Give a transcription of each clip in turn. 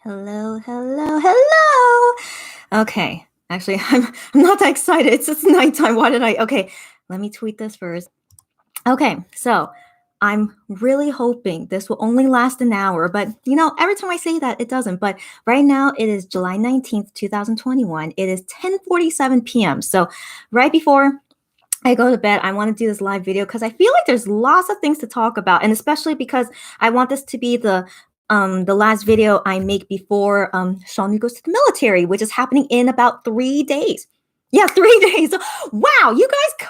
Hello, hello, hello. Okay, actually, I'm not that excited. It's nighttime. Why did I? Okay, let me tweet this first. Okay, so I'm really hoping this will only last an hour, but every time I say that, it doesn't. But right now, it is July 19th, 2021. It is 10:47 p.m. So right before I go to bed, I want to do this live video because I feel like there's lots of things to talk about, and especially because I want this to be the last video I make before Sean goes to the military, which is happening in about 3 days. Yeah, 3 days. Wow, you guys,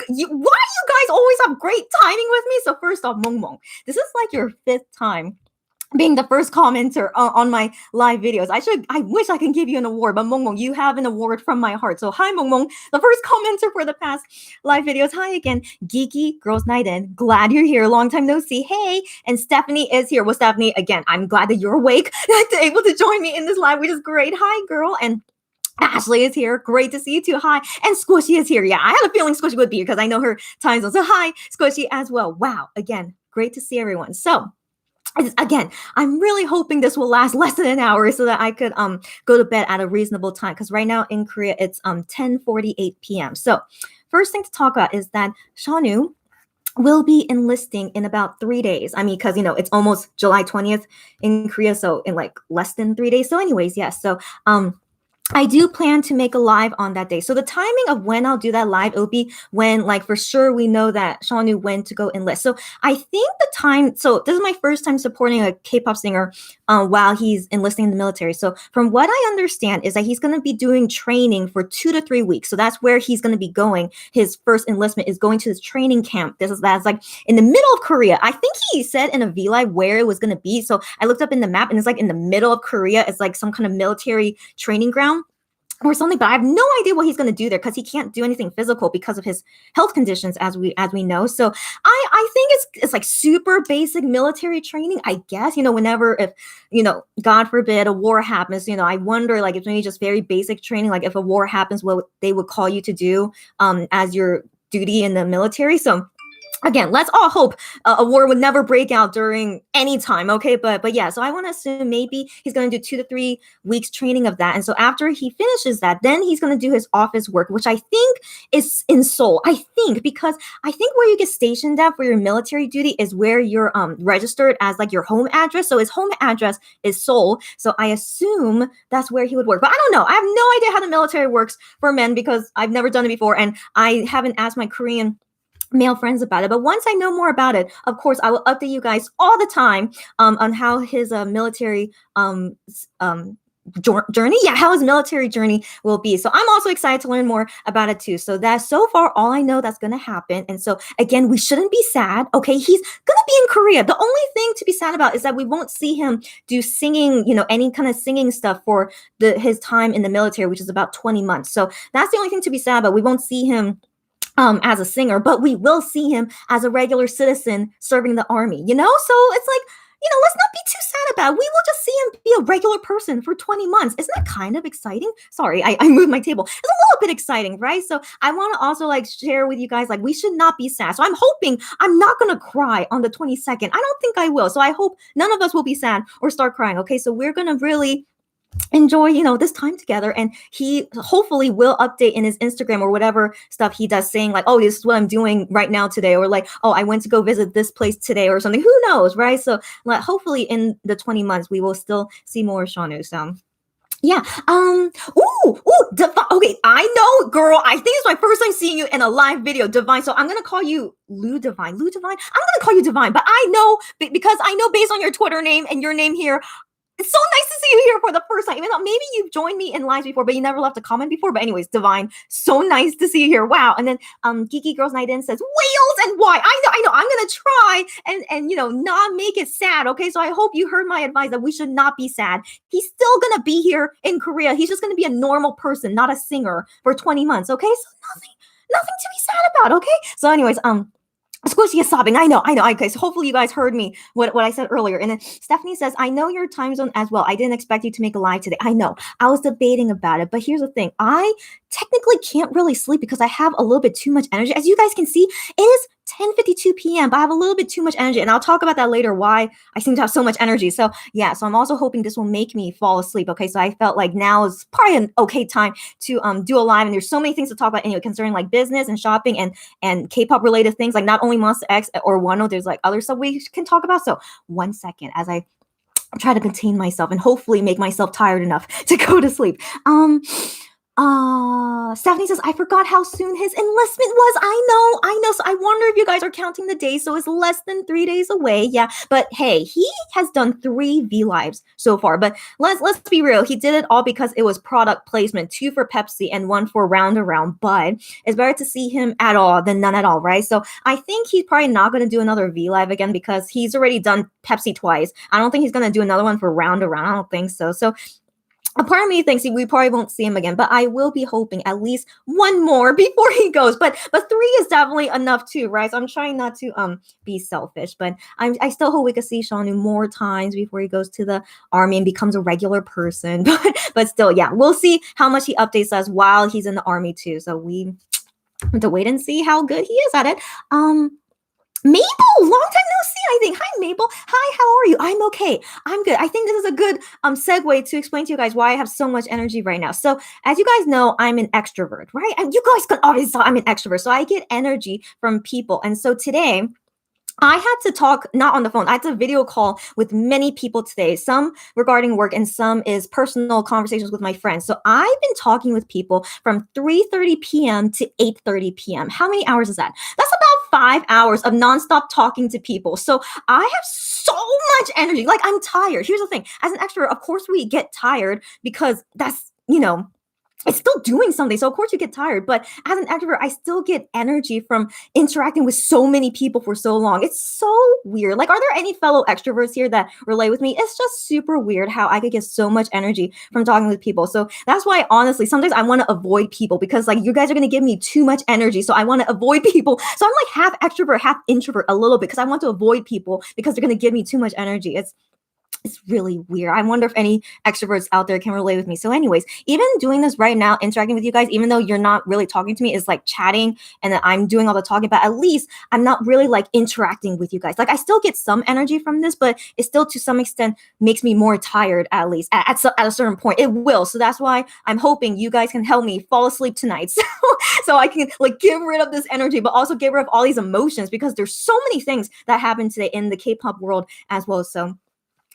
why you guys always have great timing with me? So first off, Mong Mong, this is like your fifth time being the first commenter on my live videos. I wish I can give you an award, but Mong Mong, you have an award from my heart. So hi Mong Mong, the first commenter for the past live videos. Hi again, Geeky Girls Night In. Glad you're here. Long time no see. Hey, and Stephanie is here. Well, Stephanie, again, I'm glad that you're awake, able to join me in this live, which is great. Hi, girl, and Ashley is here. Great to see you too. Hi. And Squishy is here. Yeah, I had a feeling Squishy would be here because I know her time zone. So hi, Squishy as well. Wow. Again, great to see everyone. So again, I'm really hoping this will last less than an hour so that I could go to bed at a reasonable time, because right now in Korea it's 10:48 p.m. So first thing to talk about is that Shanu will be enlisting in about 3 days. I mean, because it's almost July 20th in Korea, so in like less than 3 days. So anyways, yes. So I do plan to make a live on that day. So the timing of when I'll do that live, it'll be when, like, for sure we know that Shanu went to go enlist. So I think the time, so this is my first time supporting a K-pop singer while he's enlisting in the military. So from what I understand is that he's going to be doing training for 2 to 3 weeks. So that's where he's going to be going. His first enlistment is going to this training camp. That's like in the middle of Korea. I think he said in a V-Live where it was going to be. So I looked up in the map and it's like in the middle of Korea. It's like some kind of military training ground or something, but I have no idea what he's going to do there because he can't do anything physical because of his health conditions, as we know. So I think it's like super basic military training, I guess. Whenever, if God forbid a war happens, I wonder, like, if maybe just very basic training, like if a war happens, what they would call you to do as your duty in the military. So again, let's all hope a war would never break out during any time, okay? But yeah, so I want to assume maybe he's going to do 2 to 3 weeks training of that. And so after he finishes that, then he's going to do his office work, which I think is in Seoul. I think, because I think where you get stationed at for your military duty is where you're registered as like your home address. So his home address is Seoul. So I assume that's where he would work. But I don't know. I have no idea how the military works for men because I've never done it before. And I haven't asked my Korean male friends about it. But once I know more about it, of course, I will update you guys all the time on how his military journey, how his military journey will be. So I'm also excited to learn more about it too. So that's so far all I know that's going to happen. And so again, we shouldn't be sad. Okay, he's going to be in Korea. The only thing to be sad about is that we won't see him do singing, any kind of singing stuff for his time in the military, which is about 20 months. So that's the only thing to be sad about. We won't see him as a singer, but we will see him as a regular citizen serving the army, So it's like, let's not be too sad about it. We will just see him be a regular person for 20 months. Isn't that kind of exciting? Sorry, I moved my table. It's a little bit exciting, right? So I want to also like share with you guys, like, we should not be sad. So I'm hoping I'm not going to cry on the 22nd. I don't think I will. So I hope none of us will be sad or start crying. Okay, so we're going to really enjoy this time together, and he hopefully will update in his Instagram or whatever stuff he does, saying like, oh, this is what I'm doing right now today, or like, oh, I went to go visit this place today or something. Who knows, right? So like, hopefully in the 20 months we will still see more Shanu. So yeah. Divine. Okay, I know, girl. I think it's my first time seeing you in a live video, Divine. So I'm gonna call you Lou Divine. I'm gonna call you Divine, but I know because I know based on your Twitter name and your name here, it's so nice to see you here for the first time. Even though maybe you've joined me in lives before, but you never left a comment before. But anyways, Divine, so nice to see you here. Wow. And then Geeky Girls Night In says, whales and why? I know. I'm gonna try and not make it sad. Okay. So I hope you heard my advice that we should not be sad. He's still gonna be here in Korea. He's just gonna be a normal person, not a singer, for 20 months. Okay. So nothing to be sad about. Okay. So anyways, Squishy is sobbing. I know. Okay, so hopefully you guys heard me, what I said earlier. And then Stephanie says, I know your time zone as well. I didn't expect you to make a live today. I know. I was debating about it. But here's the thing. I technically can't really sleep because I have a little bit too much energy. As you guys can see, it is 10:52 p.m., but I have a little bit too much energy. And I'll talk about that later, why I seem to have so much energy. So yeah, so I'm also hoping this will make me fall asleep. Okay, so I felt like now is probably an okay time to do a live. And there's so many things to talk about anyway, concerning like business and shopping and K-pop related things, like not only Monster X or Wano, there's like other stuff we can talk about. So one second as I try to contain myself and hopefully make myself tired enough to go to sleep. Stephanie says, I forgot how soon his enlistment was. I know. So I wonder if you guys are counting the days. So it's less than 3 days away. Yeah. But hey, he has done 3 V Lives so far. But let's be real. He did it all because it was product placement, 2 for Pepsi and 1 for Round Around. But it's better to see him at all than none at all, right? So I think he's probably not going to do another V Live again because he's already done Pepsi twice. I don't think he's going to do another one for Round Around. I don't think so. So a part of me thinks we probably won't see him again, but I will be hoping at least one more before he goes. But 3 is definitely enough too, right? So I'm trying not to be selfish, but I still hope we could see Shaunu more times before he goes to the army and becomes a regular person. But still, yeah, we'll see how much he updates us while he's in the army too. So we have to wait and see how good he is at it. Mabel, long time no see, I think. Hi, Mabel. Hi, how are you? I'm okay. I'm good. I think this is a good segue to explain to you guys why I have so much energy right now. So as you guys know, I'm an extrovert, right? And you guys can obviously tell I'm an extrovert. So I get energy from people. And so today, I had to talk, not on the phone, I had to video call with many people today, some regarding work and some is personal conversations with my friends. So I've been talking with people from 3:30 p.m. to 8:30 p.m. How many hours is that? That's about 5 hours of nonstop talking to people. So I have so much energy. Like I'm tired. Here's the thing. As an extrovert, of course we get tired because that's, it's still doing something. So of course you get tired, but as an extrovert, I still get energy from interacting with so many people for so long. It's so weird. Like, are there any fellow extroverts here that relate with me? It's just super weird how I could get so much energy from talking with people. So that's why honestly, sometimes I want to avoid people because like you guys are going to give me too much energy. So I want to avoid people. So I'm like half extrovert, half introvert a little bit because I want to avoid people because they're going to give me too much energy. It's really weird. I wonder if any extroverts out there can relate with me. So anyways, even doing this right now, interacting with you guys, even though you're not really talking to me, is like chatting and then I'm doing all the talking, but at least I'm not really like interacting with you guys. Like I still get some energy from this, but it still to some extent makes me more tired at least at a certain point. It will. So that's why I'm hoping you guys can help me fall asleep tonight. So I can like get rid of this energy, but also get rid of all these emotions because there's so many things that happen today in the K-pop world as well. So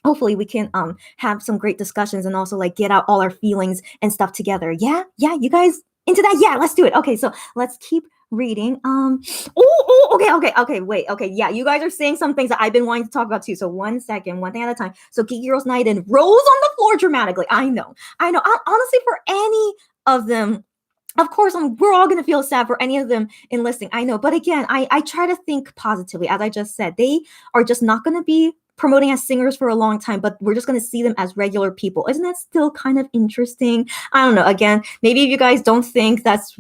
hopefully we can have some great discussions and also like get out all our feelings and stuff together. Yeah, you guys into that? Yeah, let's do it. Okay, so let's keep reading. Okay, yeah, you guys are saying some things that I've been wanting to talk about too. So one second, one thing at a time. So Geeky Girls Night in rolls on the floor dramatically. I know. Honestly, for any of them, of course, we're all going to feel sad for any of them enlisting. I know. But again, I try to think positively. As I just said, they are just not going to be promoting as singers for a long time, but we're just going to see them as regular people. Isn't that still kind of interesting? I don't know. Again, maybe if you guys don't think that's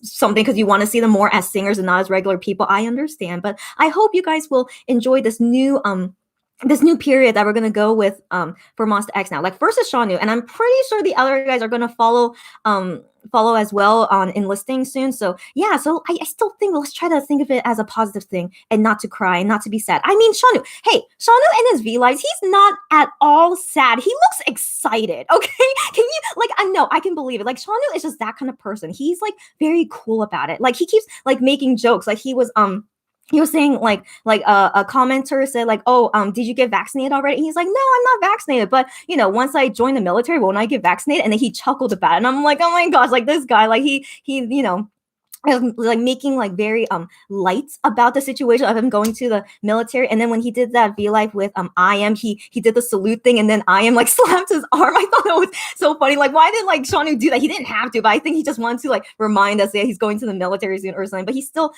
something because you want to see them more as singers and not as regular people, I understand. But I hope you guys will enjoy this new period that we're gonna go with for Monster X now. Like first is Shaunu, and I'm pretty sure the other guys are gonna follow as well on enlisting soon. So yeah, so I still think let's try to think of it as a positive thing and not to cry and not to be sad. I mean Shaunu in his V Lives, he's not at all sad. He looks excited. Okay. Can you like I know I can believe it. Like Shaunu is just that kind of person. He's like very cool about it. Like he keeps like making jokes. Like he was saying like a commenter said like, oh, did you get vaccinated already? And he's like, no, I'm not vaccinated. But once I join the military, won't I get vaccinated? And then he chuckled about it. And I'm like, oh my gosh, like this guy, like he like making like very light about the situation of him going to the military. And then when he did that V Life with I.M, he did the salute thing and then I.M like slapped his arm. I thought that was so funny. Like why did like Shaunu do that? He didn't have to, but I think he just wanted to like remind us that he's going to the military soon or something. But he still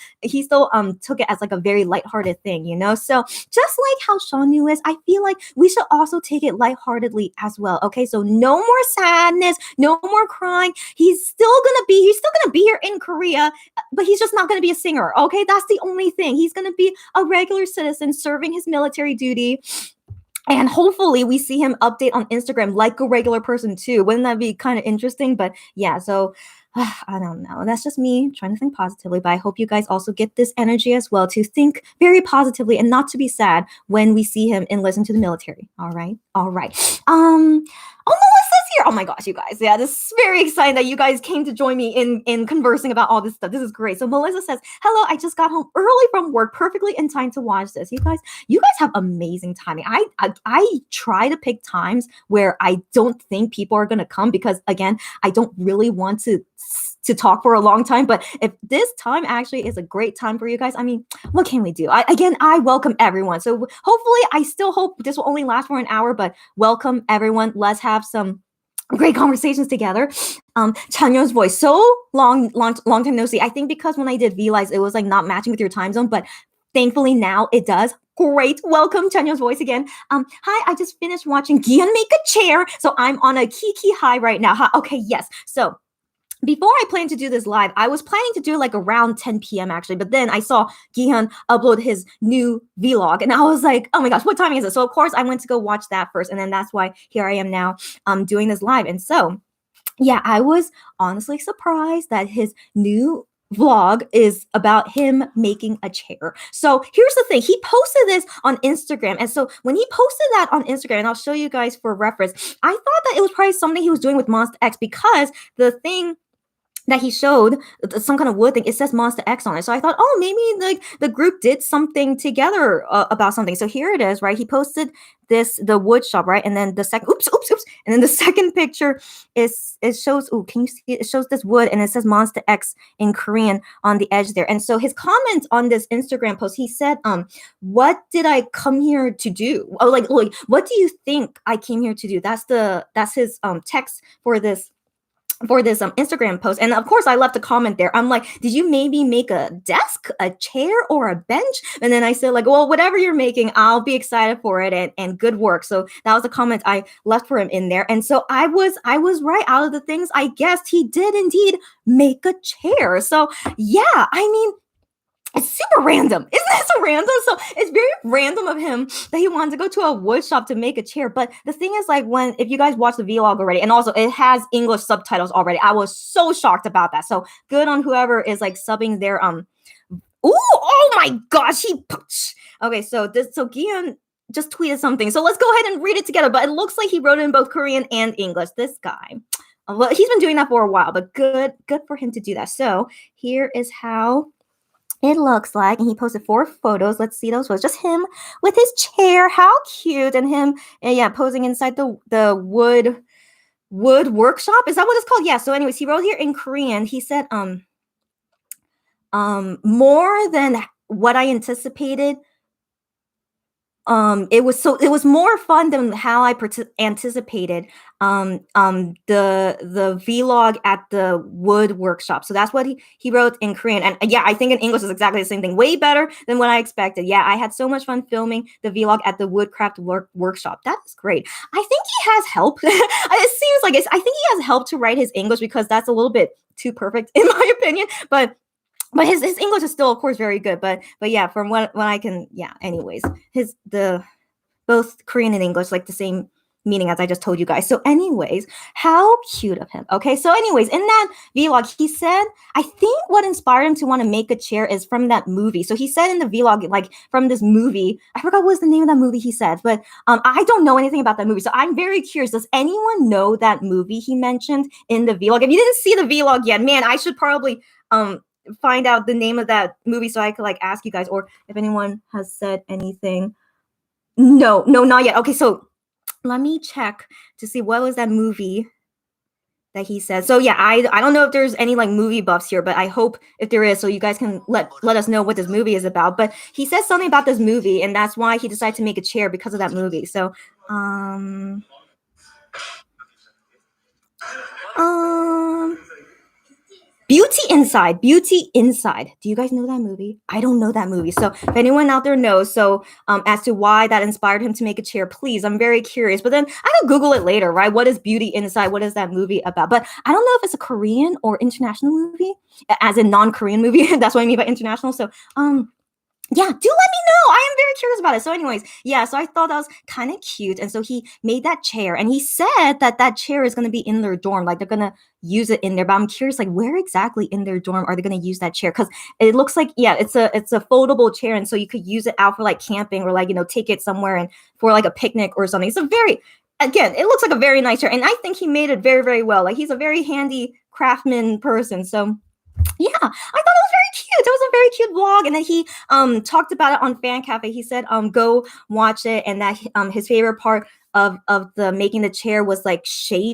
took it as like a very lighthearted thing, So just like how Shaunu is, I feel like we should also take it lightheartedly as well. Okay, so no more sadness, no more crying. He's still gonna be here in Korea, but he's just not going to be a singer. Okay, that's the only thing. He's going to be a regular citizen serving his military duty. And hopefully we see him update on Instagram like a regular person too. Wouldn't that be kind of interesting? But yeah, so I don't know. That's just me trying to think positively, but I hope you guys also get this energy as well to think very positively and not to be sad when we see him enlist into the military. All right. All right. Oh, Melissa's here. Oh my gosh, you guys. Yeah, this is very exciting that you guys came to join me in conversing about all this stuff. This is great. So Melissa says, "Hello, I just got home early from work, perfectly in time to watch this." You guys have amazing timing. I try to pick times where I don't think people are gonna come because again, I don't really want to talk for a long time. But if this time actually is a great time for you guys, I mean, what can we do? I welcome everyone. So hopefully, I still hope this will only last for an hour, but welcome everyone. Let's have some great conversations together. Chanyeol's voice, so long time no see. I think because when I did V-Lives, it was like not matching with your time zone, but thankfully now it does. Great. Welcome, Chanyeol's voice again. Hi, I just finished watching Gion make a chair. So I'm on a kiki high right now. Huh? Okay, yes. So before I planned to do this live, I was planning to do like around 10 p.m. actually, but then I saw Gihan upload his new vlog and I was like, oh my gosh, what time is it? So of course I went to go watch that first, and then that's why here I am now doing this live. And so yeah, I was honestly surprised that his new vlog is about him making a chair. So here's the thing, he posted this on Instagram, and so when he posted that on Instagram, and I'll show you guys for reference, I thought that it was probably something he was doing with Monster X, because the thing that he showed, some kind of wood thing, it says Monster X on it. So I thought, oh, maybe like the group did something together about something. So here it is, right? He posted the wood shop, right? And then the second, oops. And then the second picture it shows, oh, can you see it? It shows this wood and it says Monster X in Korean on the edge there. And so his comment on this Instagram post, he said, what did I come here to do? Oh, like, what do you think I came here to do? That's his text for this Instagram post. And of course I left a comment there. I'm like, did you maybe make a desk, a chair, or a bench? And then I said like, well, whatever you're making, I'll be excited for it, and good work. So that was a comment I left for him in there. And so I was right. Out of the things I guessed, he did indeed make a chair. So yeah, I mean, it's super random. Isn't that so random? So it's very random of him that he wanted to go to a wood shop to make a chair. But the thing is, like, if you guys watch the vlog already, and also it has English subtitles already, I was so shocked about that. So good on whoever is like subbing their oh my gosh, okay, so Gion just tweeted something. So let's go ahead and read it together. But it looks like he wrote it in both Korean and English. This guy. Well, he's been doing that for a while, but good for him to do that. So here is how it looks like, and he posted 4 photos. Let's see those photos. Just him with his chair. How cute. And him, yeah, posing inside the wood workshop. Is that what it's called? Yeah. So anyways, he wrote here in Korean. He said, more than what I anticipated. It was more fun than how I anticipated. The vlog at the wood workshop. So that's what he wrote in Korean. And yeah, I think in English is exactly the same thing. Way better than what I expected. Yeah, I had so much fun filming the vlog at the woodcraft workshop. That is great. I think he has help. It seems like I think he has help to write his English, because that's a little bit too perfect in my opinion. But his English is still, of course, very good. But yeah, from what I can, yeah. Anyways, both Korean and English like the same meaning as I just told you guys. So anyways, how cute of him. Okay, so anyways, in that vlog, he said, I think what inspired him to want to make a chair is from that movie. So he said in the vlog, like from this movie, I forgot what was the name of that movie he said, but I don't know anything about that movie. So I'm very curious. Does anyone know that movie he mentioned in the vlog? If you didn't see the vlog yet, man, I should probably find out the name of that movie so I could like ask you guys, or if anyone has said anything. No, not yet. Okay, so let me check to see what was that movie that he said. So yeah, I don't know if there's any like movie buffs here, but I hope if there is, so you guys can let us know what this movie is about. But he says something about this movie, and that's why he decided to make a chair, because of that movie. So Beauty Inside. Do you guys know that movie? I don't know that movie. So if anyone out there knows, so as to why that inspired him to make a chair, please, I'm very curious. But then I can Google it later, right? What is Beauty Inside? What is that movie about? But I don't know if it's a Korean or international movie, as in non-Korean movie. That's what I mean by international. So Yeah, do let me know. I am very curious about it. So, anyways, yeah, so I thought that was kind of cute. And so he made that chair and he said that that chair is going to be in their dorm. Like they're going to use it in there. But I'm curious, like, where exactly in their dorm are they going to use that chair? Because it looks like, yeah, it's a foldable chair. And so you could use it out for like camping or like, take it somewhere and for like a picnic or something. It's a very, again, it looks like a very nice chair. And I think he made it very, very well. Like he's a very handy craftsman person. So, yeah, I thought it was very cute. It was a very cute vlog, and then he talked about it on Fan Cafe. He said go watch it, and that his favorite part of the making the chair was like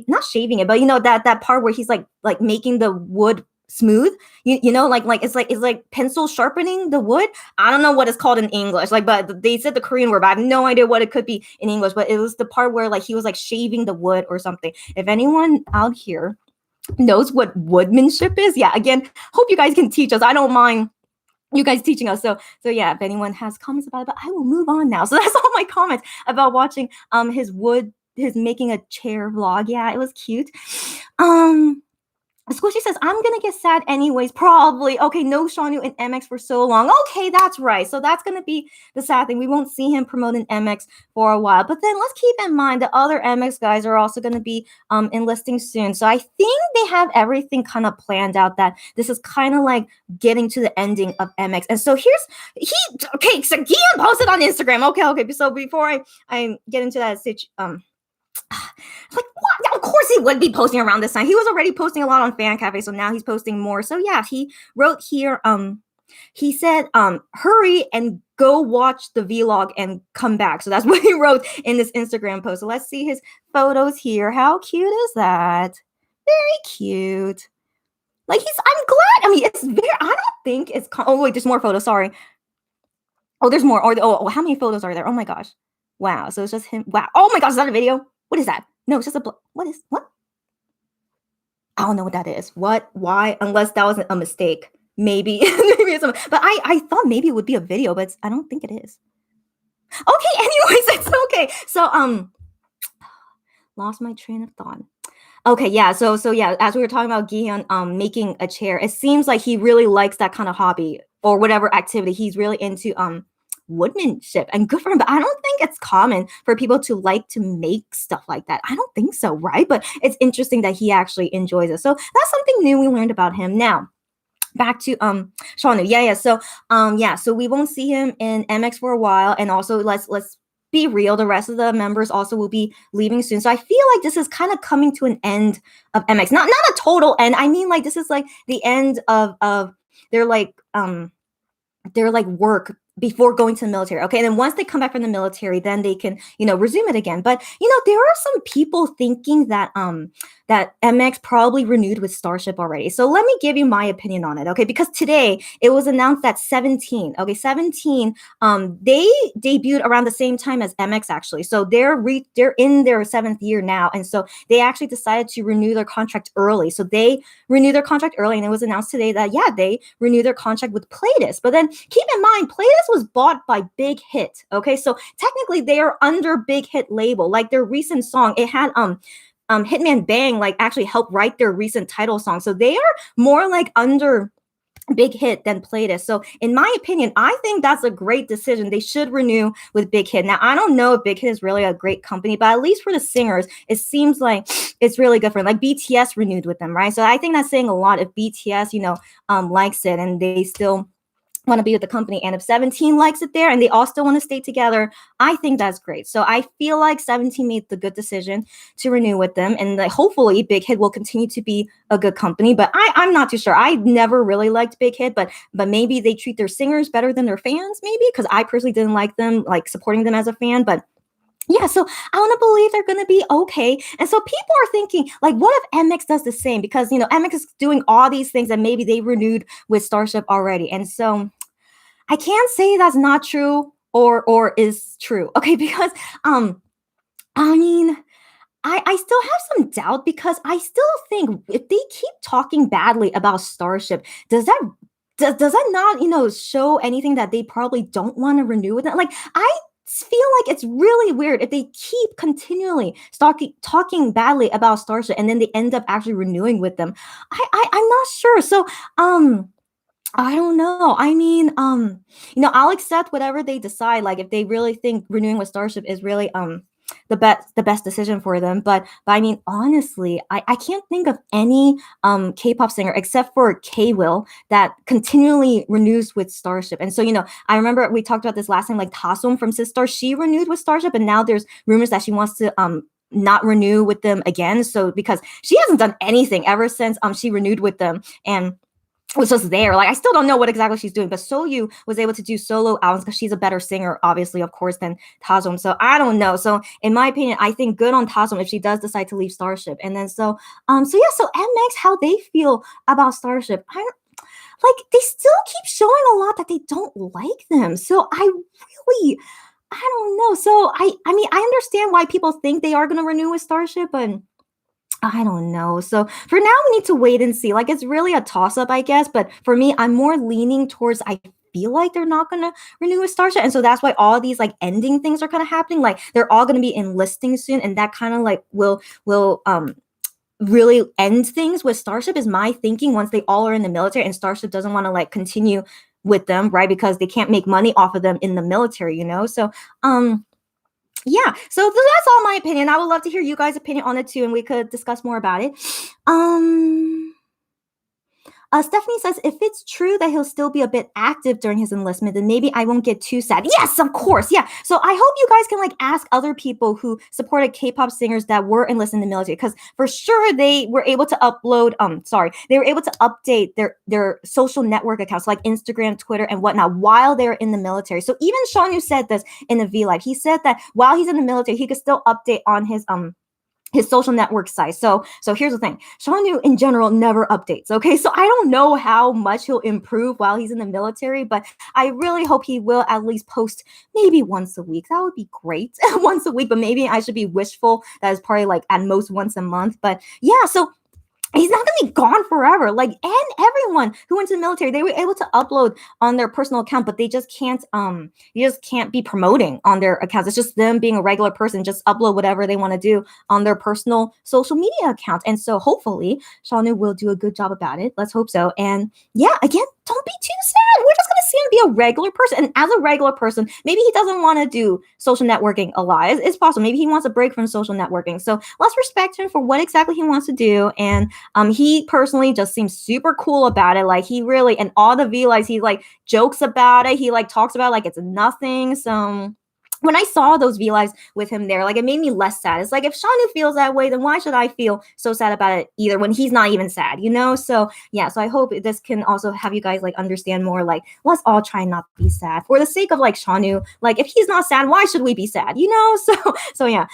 not shaving it, but that part where he's like making the wood smooth. Like it's like pencil sharpening the wood. I don't know what it's called in English, like, but they said the Korean word, but I have no idea what it could be in English. But it was the part where like he was like shaving the wood or something. If anyone out here knows what woodmanship is, yeah, again, hope you guys can teach us. I don't mind you guys teaching us. So yeah, if anyone has comments about it, but I will move on now. So that's all my comments about watching his making a chair vlog. Yeah, it was cute. Squishy says, I'm gonna get sad anyways, probably. Okay, no Shaunu and MX for so long. Okay, that's right. So that's gonna be the sad thing. We won't see him promoting MX for a while. But then let's keep in mind the other MX guys are also gonna be enlisting soon. So I think they have everything kind of planned out, that this is kind of like getting to the ending of MX. And so okay, so Gian posted on Instagram. Okay. So before I get into that like what? Of course he would be posting around this time. He was already posting a lot on Fan Cafe, so now he's posting more. So yeah, he wrote here. He said, hurry and go watch the vlog and come back. So that's what he wrote in this Instagram post. So let's see his photos here. How cute is that? Very cute. Like I'm glad. I mean, it's very. I don't think it's. Oh wait, there's more photos. Sorry. Oh, there's more. How many photos are there? Oh my gosh. Wow. So it's just him. Wow. Oh my gosh, is that a video? What is that? No, it's just what? I don't know what that is. What? Why? Unless that was a mistake. Maybe. Maybe it's but I thought maybe it would be a video, but I don't think it is. Okay, anyways, it's okay. So lost my train of thought. Okay, yeah. So yeah, as we were talking about Gihan making a chair, it seems like he really likes that kind of hobby or whatever activity. He's really into woodmanship, and good for him. But I don't think it's common for people to like to make stuff like that. I don't think so, right? But it's interesting that he actually enjoys it. So that's something new we learned about him. Now back to Shaunu. Yeah. So we won't see him in MX for a while, and also let's be real, the rest of the members also will be leaving soon. So I feel like this is kind of coming to an end of MX. Not a total end. I mean, like, this is like the end of their work before going to the military. Okay. And then once they come back from the military, then they can, resume it again. But, there are some people thinking that that MX probably renewed with Starship already. So let me give you my opinion on it. Okay. Because today it was announced that 17, they debuted around the same time as MX actually. So they're in their 7th year now. And so they actually decided to renew their contract early. So they renewed their contract early, and it was announced today that, yeah, they renewed their contract with Playtis. But then keep in mind, Playtis was bought by Big Hit. Okay. So technically they are under Big Hit label. Like their recent song, it had Hitman Bang like actually helped write their recent title song. So they are more like under Big Hit than Playtis. So in my opinion, I think that's a great decision. They should renew with Big Hit. Now, I don't know if Big Hit is really a great company, but at least for the singers, it seems like it's really good for them. Like BTS renewed with them, right? So I think that's saying a lot if BTS, likes it and they still want to be with the company, and if 17 likes it there and they all still want to stay together, I think that's great. So I feel like 17 made the good decision to renew with them, and hopefully Big Hit will continue to be a good company. But I'm not too sure. I never really liked Big Hit, but maybe they treat their singers better than their fans, maybe, because I personally didn't like them, like supporting them as a fan. But yeah, so I want to believe they're going to be okay. And so people are thinking, like, what if MX does the same? Because, MX is doing all these things and maybe they renewed with Starship already. And so I can't say that's not true or is true. Okay, because I mean, I still have some doubt, because I still think if they keep talking badly about Starship, does that not, show anything that they probably don't want to renew with it? Like, I feel like it's really weird if they keep continually talking badly about Starship and then they end up actually renewing with them. I'm not sure. So I don't know. I mean, I'll accept whatever they decide. Like if they really think renewing with Starship is really the best decision for them. But I mean, honestly, I can't think of any K-pop singer except for K-Will that continually renews with Starship. And so, I remember we talked about this last time, like Taesom from Sistar, she renewed with Starship, and now there's rumors that she wants to not renew with them again. So because she hasn't done anything ever since she renewed with them and was just there. Like I still don't know what exactly she's doing, but Soyu was able to do solo albums because she's a better singer, obviously, of course, than Taesom. So I don't know. So in my opinion, I think good on Taesom if she does decide to leave Starship. And then so MX, how they feel about Starship. I don't like they still keep showing a lot that they don't like them. So I don't know. So I mean I understand why people think they are gonna renew with Starship, but I don't know. So for now, we need to wait and see. Like it's really a toss up, I guess. But for me, I'm more leaning towards I feel like they're not gonna renew with Starship, and so that's why all these like ending things are kind of happening. Like they're all gonna be enlisting soon, and that kind of like will really end things with Starship. Is my thinking once they all are in the military, and Starship doesn't want to like continue with them, right? Because they can't make money off of them in the military. So yeah, so that's all my opinion. I would love to hear you guys' opinion on it too, and we could discuss more about it. Um, Stephanie says, if it's true that he'll still be a bit active during his enlistment, then maybe I won't get too sad. Yes, of course. Yeah. So I hope you guys can like ask other people who supported K-pop singers that were enlisted in the military, because for sure they were able to they were able to update their social network accounts like Instagram, Twitter, and whatnot while they're in the military. So even Sean said this in the V Live. He said that while he's in the military, he could still update on his social network site. So here's the thing. Sean Yu in general never updates. Okay. So I don't know how much he'll improve while he's in the military, but I really hope he will at least post maybe once a week. That would be great. Once a week, but maybe I should be wishful. That is probably like at most once a month. But yeah, so he's not going to be gone forever. Like, and everyone who went to the military, they were able to upload on their personal account, but they just can't be promoting on their accounts. It's just them being a regular person, just upload whatever they want to do on their personal social media accounts. And so hopefully Shaunu will do a good job about it. Let's hope so. And yeah, again, don't be too sad. We're just going to see him be a regular person. And as a regular person, maybe he doesn't want to do social networking a lot. It's possible. Maybe he wants a break from social networking. So let's respect him for what exactly he wants to do. And he personally just seems super cool about it. Like he really, and all the V-Lives, he like jokes about it. He like talks about it like it's nothing. So when I saw those V-Lives with him there, like it made me less sad. It's like if Shaunu feels that way, then why should I feel so sad about it either when he's not even sad? So yeah, so I hope this can also have you guys like understand more, like let's all try not to be sad for the sake of like Shaunu. Like if he's not sad, why should we be sad? So yeah.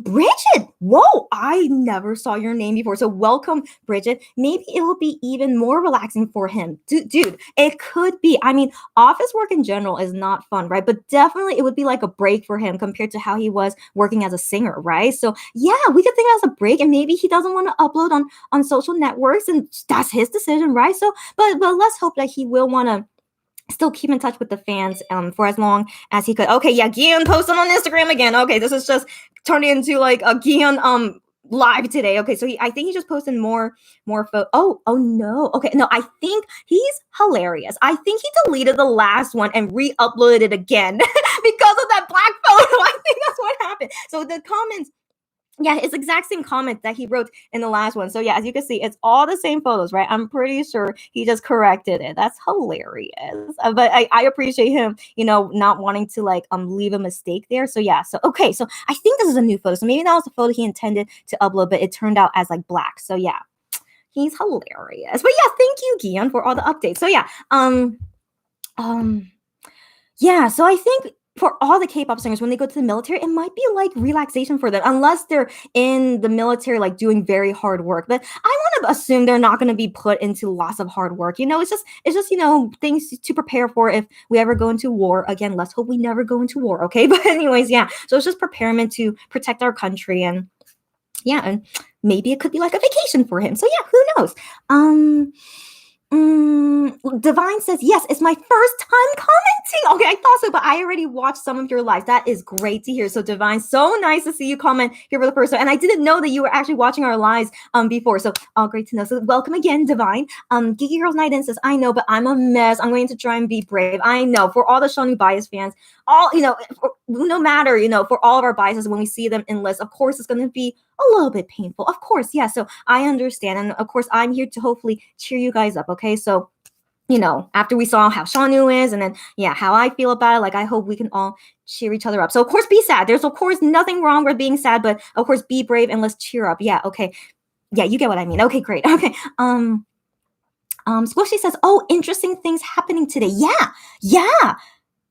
Bridget, whoa, I never saw your name before. So welcome, Bridget. Maybe it will be even more relaxing for him. Dude, it could be. I mean, office work in general is not fun, right? But definitely it would be like a break for him compared to how he was working as a singer, right? So yeah, we could think as a break, and maybe he doesn't want to upload on social networks, and that's his decision, right? So, but let's hope that he will want to still keep in touch with the fans for as long as he could. Okay, yeah, Gion posted on Instagram again. Okay, this is just turning into like a Gion live today. Okay, so I think he just posted more photo. Oh no. Okay, no, I think he's hilarious. I think he deleted the last one and re-uploaded it again because of that black photo. I think that's what happened. So the comments, yeah, it's exact same comment that he wrote in the last one. So yeah, as you can see, it's all the same photos, right? I'm pretty sure he just corrected it. That's hilarious. But I appreciate him, not wanting to like leave a mistake there. So yeah, so okay, so I think this is a new photo. So maybe that was the photo he intended to upload, but it turned out as like black. So yeah, he's hilarious. But yeah, thank you, Gian, for all the updates. So yeah, yeah, so I think for all the K-pop singers, when they go to the military, it might be like relaxation for them, unless they're in the military, like doing very hard work. But I want to assume they're not going to be put into lots of hard work. It's just things to prepare for if we ever go into war. Again, let's hope we never go into war. Okay, but anyways, yeah. So it's just preparation to protect our country, and yeah, and maybe it could be like a vacation for him. So yeah, who knows? Divine says, yes, it's my first time commenting. Okay, I thought so, but I already watched some of your lives. That is great to hear. So Divine, so nice to see you comment here for the first time. And I didn't know that you were actually watching our lives before. So great to know. So welcome again, Divine. Geeky Girls Night In says, I know, but I'm a mess. I'm going to try and be brave. I know. For all the Shonu Bias fans, all, no matter, for all of our biases, when we see them in lists, of course, it's going to be a little bit painful. Of course, yeah. So I understand. And of course, I'm here to hopefully cheer you guys up. Okay. So, after we saw how Shanu is and then, how I feel about it, like, I hope we can all cheer each other up. So, of course, be sad. There's, of course, nothing wrong with being sad, but of course, be brave and let's cheer up. Yeah. Okay. Yeah. You get what I mean. Okay, great. Okay. Squishy says, oh, interesting things happening today. Yeah. Yeah.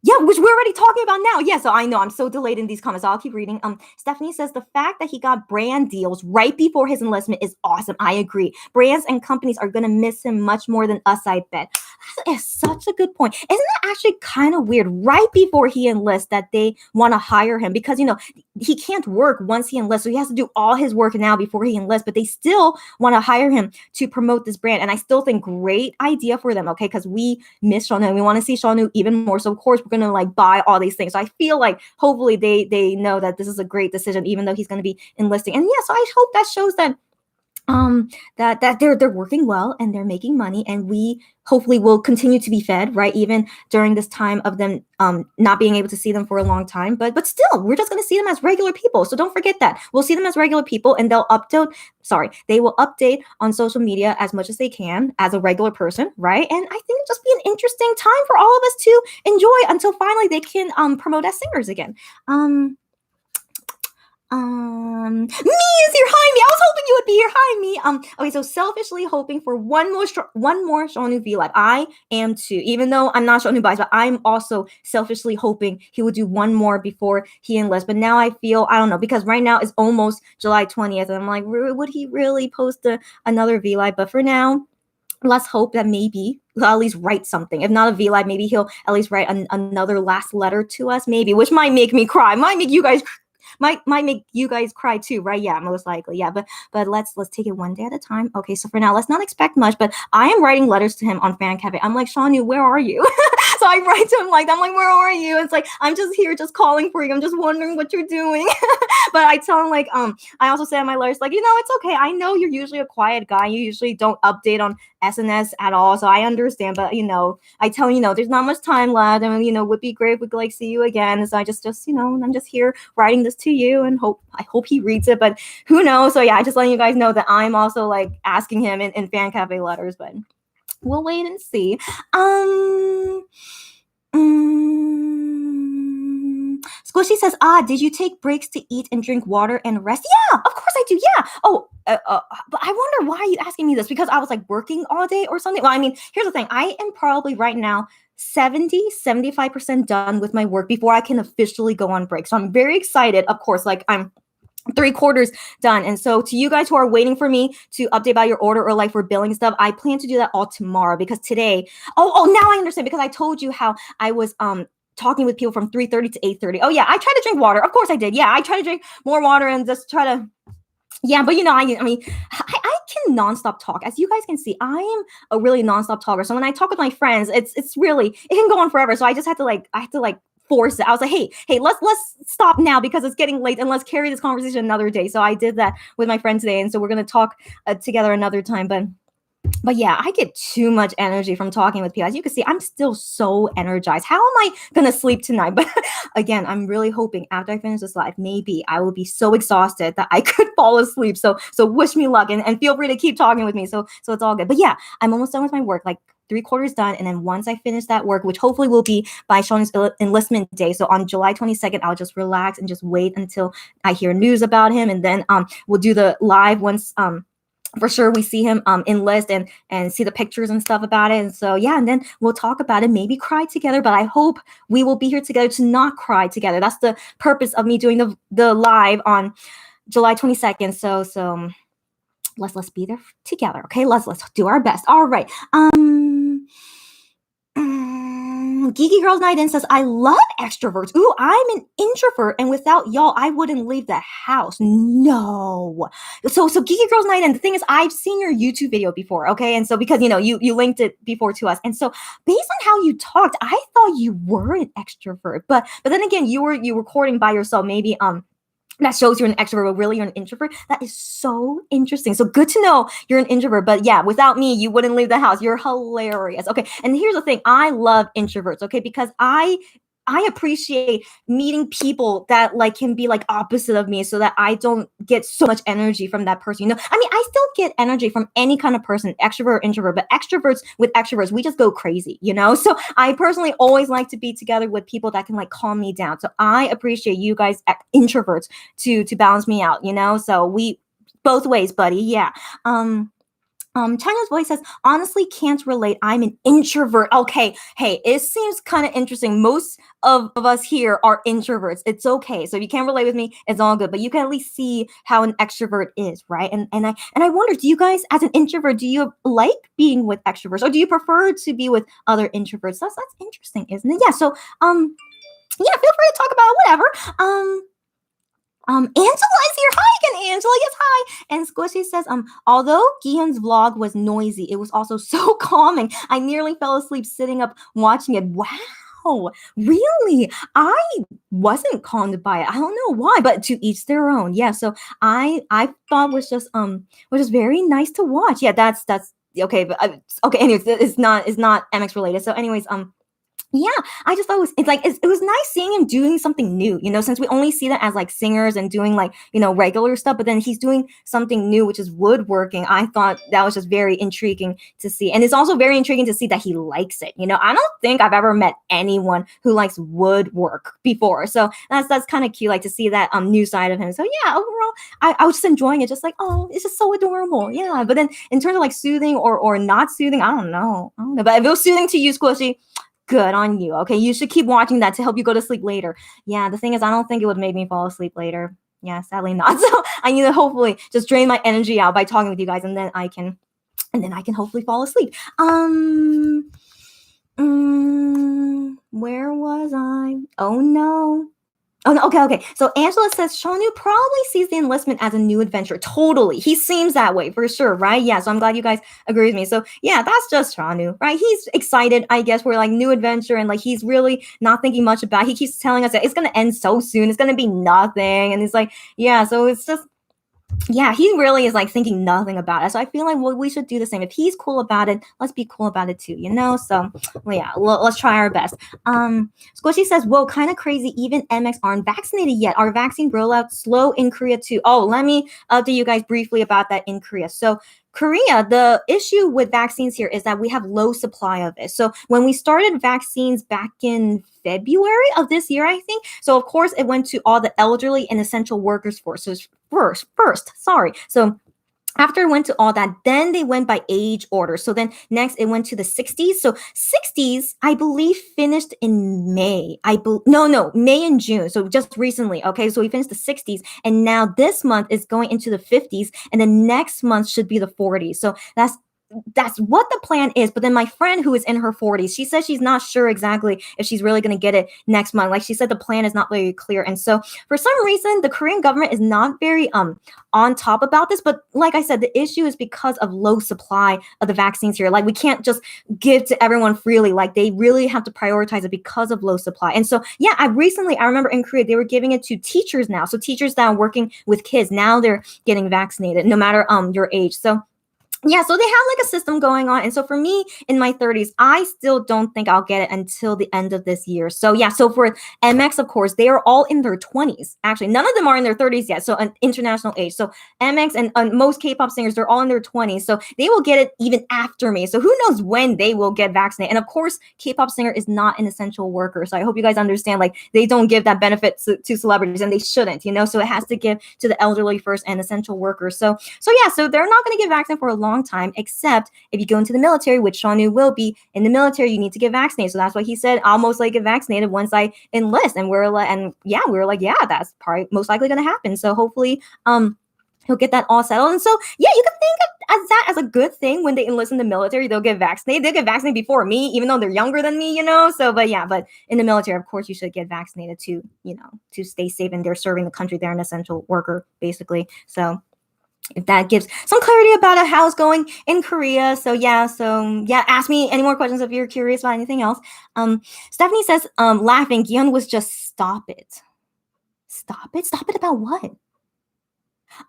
Yeah, which we're already talking about now. Yeah, so I know I'm so delayed in these comments. I'll keep reading. Stephanie says the fact that he got brand deals right before his enlistment is awesome. I agree. Brands and companies are gonna miss him much more than us, I bet. That is such a good point. Isn't that actually kind of weird? Right before he enlists, that they want to hire him because he can't work once he enlists, so he has to do all his work now before he enlists. But they still want to hire him to promote this brand, and I still think great idea for them. Okay, because we miss Shanu and we want to see Shanu even more. So of course we're gonna buy all these things. So I feel like hopefully they know that this is a great decision, even though he's going to be enlisting. And so I hope that shows that that they're working well and they're making money, and we hopefully will continue to be fed, right, even during this time of them not being able to see them for a long time. But still, we're just going to see them as regular people. So don't forget that we'll see them as regular people, and they will update on social media as much as they can as a regular person, right? And I think it'll just be an interesting time for all of us to enjoy until finally they can promote as singers again. Me is here. Hi, me. I was hoping you would be here. Hi, me. Okay, so selfishly hoping for one more Shonu V Live. I am too, even though I'm not Shonu Bias, but I'm also selfishly hoping he would do one more before he enlists. But now I feel, I don't know, because right now it's almost July 20th, and I'm like, would he really post another V Live? But for now, let's hope that maybe he'll at least write something. If not a V Live, maybe he'll at least write another last letter to us, maybe, which might make me cry, might make you guys might make you guys cry too, right? Yeah, most likely. Yeah, but let's take it one day at a time. Okay, so for now, let's not expect much, but I am writing letters to him on Fan Cafe. I'm like, Shanu, where are you? So I write to him I'm like, where are you? It's like, I'm just here, just calling for you. I'm just wondering what you're doing. But I tell him I also say in my letters, it's okay. I know you're usually a quiet guy. You usually don't update on SNS at all, so I understand. But I tell him, there's not much time left, and would be great if we could see you again. So I just I'm just here writing this to you, and I hope he reads it. But who knows? So yeah, just letting you guys know that I'm also asking him in Fan Cafe letters, but we'll wait and see. Squishy says, did you take breaks to eat and drink water and rest? Yeah, of course I do. Yeah. Oh, but I wonder why are you asking me this? Because I was working all day or something. Well, here's the thing. I am probably right now 75% done with my work before I can officially go on break. So I'm very excited. Of course, I'm 3/4 done. And so to you guys who are waiting for me to update about your order or for billing stuff, I plan to do that all tomorrow, because today, now I understand, because I told you how I was talking with people from 3:30 to 8:30. Oh yeah, I tried to drink water. Of course I did. Yeah, I try to drink more water and just try to, yeah, but I can nonstop talk. As you guys can see, I am a really nonstop talker. So when I talk with my friends, it's really, it can go on forever. So I just had to force it. I was like, hey, let's stop now because it's getting late, and let's carry this conversation another day. So I did that with my friend today, and so we're gonna talk together another time. But yeah, I get too much energy from talking with people. As you can see, I'm still so energized. How am I gonna sleep tonight? But again, I'm really hoping after I finish this live, maybe I will be so exhausted that I could fall asleep. So wish me luck, and feel free to keep talking with me. So it's all good. But yeah, I'm almost done with my work. 3/4 done, and then once I finish that work, which hopefully will be by Shauna's enlistment day, so on July 22nd, I'll just relax and just wait until I hear news about him, and then we'll do the live once for sure we see him enlist and see the pictures and stuff about it. And so yeah, and then we'll talk about it, maybe cry together, but I hope we will be here together to not cry together. That's the purpose of me doing the live on July 22nd. So let's be there together. Okay, let's do our best. All right. Geeky Girls Night In says, I love extroverts. Ooh, I'm an introvert, and without y'all, I wouldn't leave the house. No. So Geeky Girls Night In, the thing is, I've seen your YouTube video before, okay? And so because, you linked it before to us. And so based on how you talked, I thought you were an extrovert. But then again, you were recording by yourself. Maybe, that shows you're an extrovert, but really you're an introvert. That is so interesting. So good to know you're an introvert. But yeah, without me, you wouldn't leave the house. You're hilarious. Okay. And here's the thing. I love introverts. Okay. Because I appreciate meeting people that can be opposite of me so that I don't get so much energy from that person. I mean, I still get energy from any kind of person, extrovert or introvert, but extroverts, we just go crazy, So I personally always like to be together with people that can calm me down. So I appreciate you guys introverts to balance me out, So we both ways, buddy. Yeah. China's Voice says, honestly, can't relate. I'm an introvert. Okay. Hey, it seems kind of interesting. Most of us here are introverts. It's okay. So if you can't relate with me, it's all good. But you can at least see how an extrovert is, right? And I wonder, do you guys, as an introvert, do you like being with extroverts, or do you prefer to be with other introverts? That's interesting, isn't it? Yeah. So yeah, feel free to talk about whatever. Angela is here. Hi again, Angela. Yes, hi. And Squishy says, although Gihan's vlog was noisy, it was also so calming. I nearly fell asleep sitting up watching it. Wow, really? I wasn't calmed by it. I don't know why, but to each their own. Yeah. So I thought was just very nice to watch. Yeah, that's okay. But okay. Anyways, it's not MX related. So anyways, yeah, I just thought it was nice seeing him doing something new, since we only see that as singers and doing regular stuff, but then he's doing something new, which is woodworking. I thought that was just very intriguing to see. And it's also very intriguing to see that he likes it. I don't think I've ever met anyone who likes woodwork before. So that's kind of cute, to see that new side of him. So yeah, overall, I was just enjoying it, just oh, it's just so adorable. Yeah. But then in terms of soothing or not soothing, I don't know. But if it was soothing to you, Squishy, good on you. Okay, you should keep watching that to help you go to sleep later. Yeah, the thing is, I don't think it would make me fall asleep later. Yeah, sadly not. So I need to hopefully just drain my energy out by talking with you guys, and then I can hopefully fall asleep. Where was I? Oh no. Oh, no, okay. So Angela says, Shanu probably sees the enlistment as a new adventure. Totally. He seems that way for sure, right? Yeah, so I'm glad you guys agree with me. So yeah, that's just Shanu, right? He's excited, I guess, for new adventure, and he's really not thinking much about it. He keeps telling us that it's going to end so soon. It's going to be nothing. And he's yeah, so it's just, yeah, he really is thinking nothing about it. So I feel we should do the same. If he's cool about it, let's be cool about it too, So well, yeah, let's try our best. Squishy says, whoa, kind of crazy. Even MX aren't vaccinated yet. Our vaccine rollout slow in Korea too. Oh, let me update you guys briefly about that in Korea. So Korea, the issue with vaccines here is that we have low supply of it. So when we started vaccines back in February of this year, I think. So of course it went to all the elderly and essential workers first. So after it went to all that, then they went by age order. So then next it went to the 60s. So 60s, I believe, finished in May. May and June. So just recently. Okay, so we finished the 60s, and now this month is going into the 50s, and then next month should be the 40s. So that's what the plan is. But then my friend who is in her 40s, she says she's not sure exactly if she's really going to get it next month. She said the plan is not very clear. And so for some reason, the Korean government is not very on top about this. But like I said, the issue is because of low supply of the vaccines here. We can't just give to everyone freely. They really have to prioritize it because of low supply. And so, yeah, I remember in Korea, they were giving it to teachers now. So teachers that are working with kids, now they're getting vaccinated no matter your age. So yeah, so they have a system going on. And so for me in my 30s, I still don't think I'll get it until the end of this year. So yeah, so for MX, of course, they are all in their 20s. Actually, none of them are in their 30s yet. So an international age. So MX and most K-pop singers, they're all in their 20s. So they will get it even after me. So who knows when they will get vaccinated. And of course, K-pop singer is not an essential worker. So I hope you guys understand, they don't give that benefit to celebrities, and they shouldn't, So it has to give to the elderly first and essential workers. So yeah, so they're not going to get vaccinated for a long time, except if you go into the military, which Shanu will be in the military, you need to get vaccinated. So that's why he said I'll most likely get vaccinated once I enlist. And we were like, yeah, that's probably most likely going to happen. So hopefully he'll get that all settled. And so yeah, you can think of, that as a good thing. When they enlist in the military, they'll get vaccinated. They'll get vaccinated before me, even though they're younger than me, So, but yeah, but in the military, of course, you should get vaccinated to, to stay safe. And they're serving the country. They're an essential worker, basically. So if that gives some clarity about how it's going in Korea. So yeah, ask me any more questions if you're curious about anything else. Stephanie says, laughing, Gion was just stop it. Stop it? Stop it about what?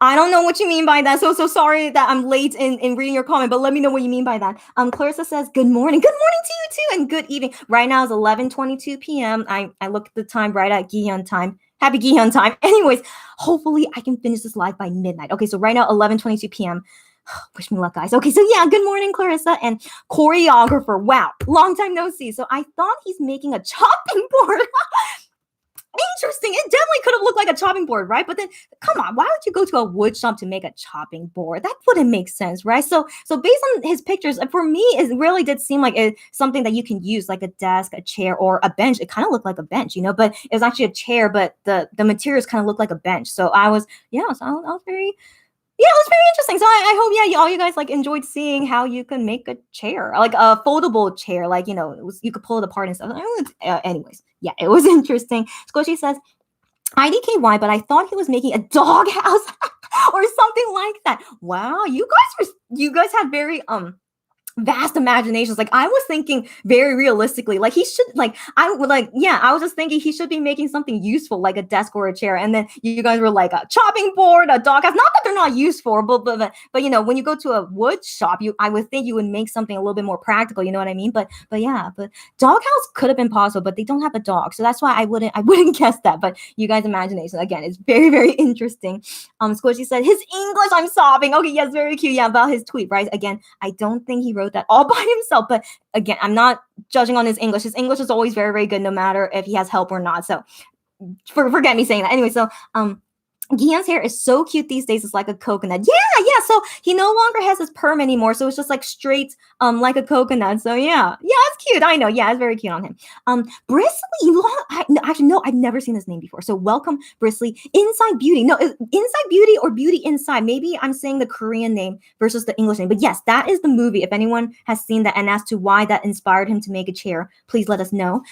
I don't know what you mean by that. So sorry that I'm late in reading your comment, but let me know what you mean by that. Clarissa says, good morning. Good morning to you too, and good evening. Right now is 11:22 p.m. I looked at the time right at Gion time. Happy Gion time. Anyways, hopefully I can finish this live by midnight. Okay, so right now, 11:22 p.m. Wish me luck, guys. Okay, so yeah, good morning, Clarissa. And choreographer. Wow, long time no see. So I thought he's making a chopping board. Interesting. It definitely could have looked like a chopping board, right? But then, come on, why would you go to a wood shop to make a chopping board? That wouldn't make sense, right? So based on his pictures, for me, it really did seem like something that you can use, like a desk, a chair, or a bench. It kind of looked like a bench, but it was actually a chair, but the materials kind of looked like a bench. So I was very. Yeah, it was very interesting. So I hope, all you guys enjoyed seeing how you can make a chair, like a foldable chair, you could pull it apart and stuff. Anyways, yeah, it was interesting. Squishy says, IDKY, but I thought he was making a doghouse or something like that. Wow, you guys have very vast imaginations. I was thinking very realistically, he should I was just thinking he should be making something useful, like a desk or a chair. And then you guys were like a chopping board, a doghouse. Not that they're not useful, but when you go to a wood shop, I would think you would make something a little bit more practical. You know what I mean? But doghouse could have been possible, but they don't have a dog, so that's why I wouldn't guess that. But you guys' imagination again is very, very interesting. Squishy said his English. I'm sobbing. Okay, yes, very cute. Yeah, about his tweet, right? Again, I don't think he wrote that all by himself, but again, I'm not judging on his English. His English is always very, very good, no matter if he has help or not. So forget me saying that. Anyway, so Gion's hair is so cute these days. It's like a coconut. Yeah. So he no longer has his perm anymore. So it's just straight, like a coconut. So yeah, it's cute. I know. Yeah, it's very cute on him. Bristly. No, I've never seen this name before. So welcome, Bristly. Inside Beauty. No, Inside Beauty or Beauty Inside. Maybe I'm saying the Korean name versus the English name. But yes, that is the movie. If anyone has seen that and as to why that inspired him to make a chair, please let us know.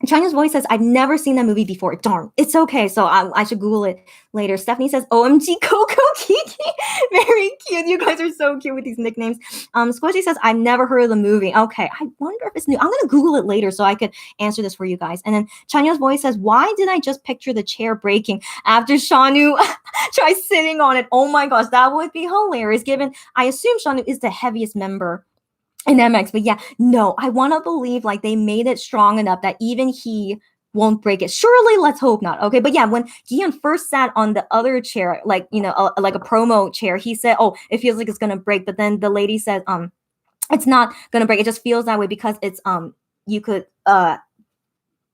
China's Voice says, I've never seen that movie before. Darn, it's okay. So I should Google it later. Stephanie says, OMG Coco Kiki. Very cute. You guys are so cute with these nicknames. Squishy says, I've never heard of the movie. Okay, I wonder if it's new. I'm going to Google it later so I could answer this for you guys. And then China's Voice says, why did I just picture the chair breaking after Shanu tries sitting on it? Oh my gosh, that would be hilarious, given I assume Shanu is the heaviest member in MX. But yeah, no, I want to believe they made it strong enough that even he won't break it. Surely, let's hope not. Okay, but yeah, when Gion first sat on the other chair, like a promo chair, he said, oh, it feels like it's gonna break. But then the lady said, it's not gonna break. It just feels that way because it's you could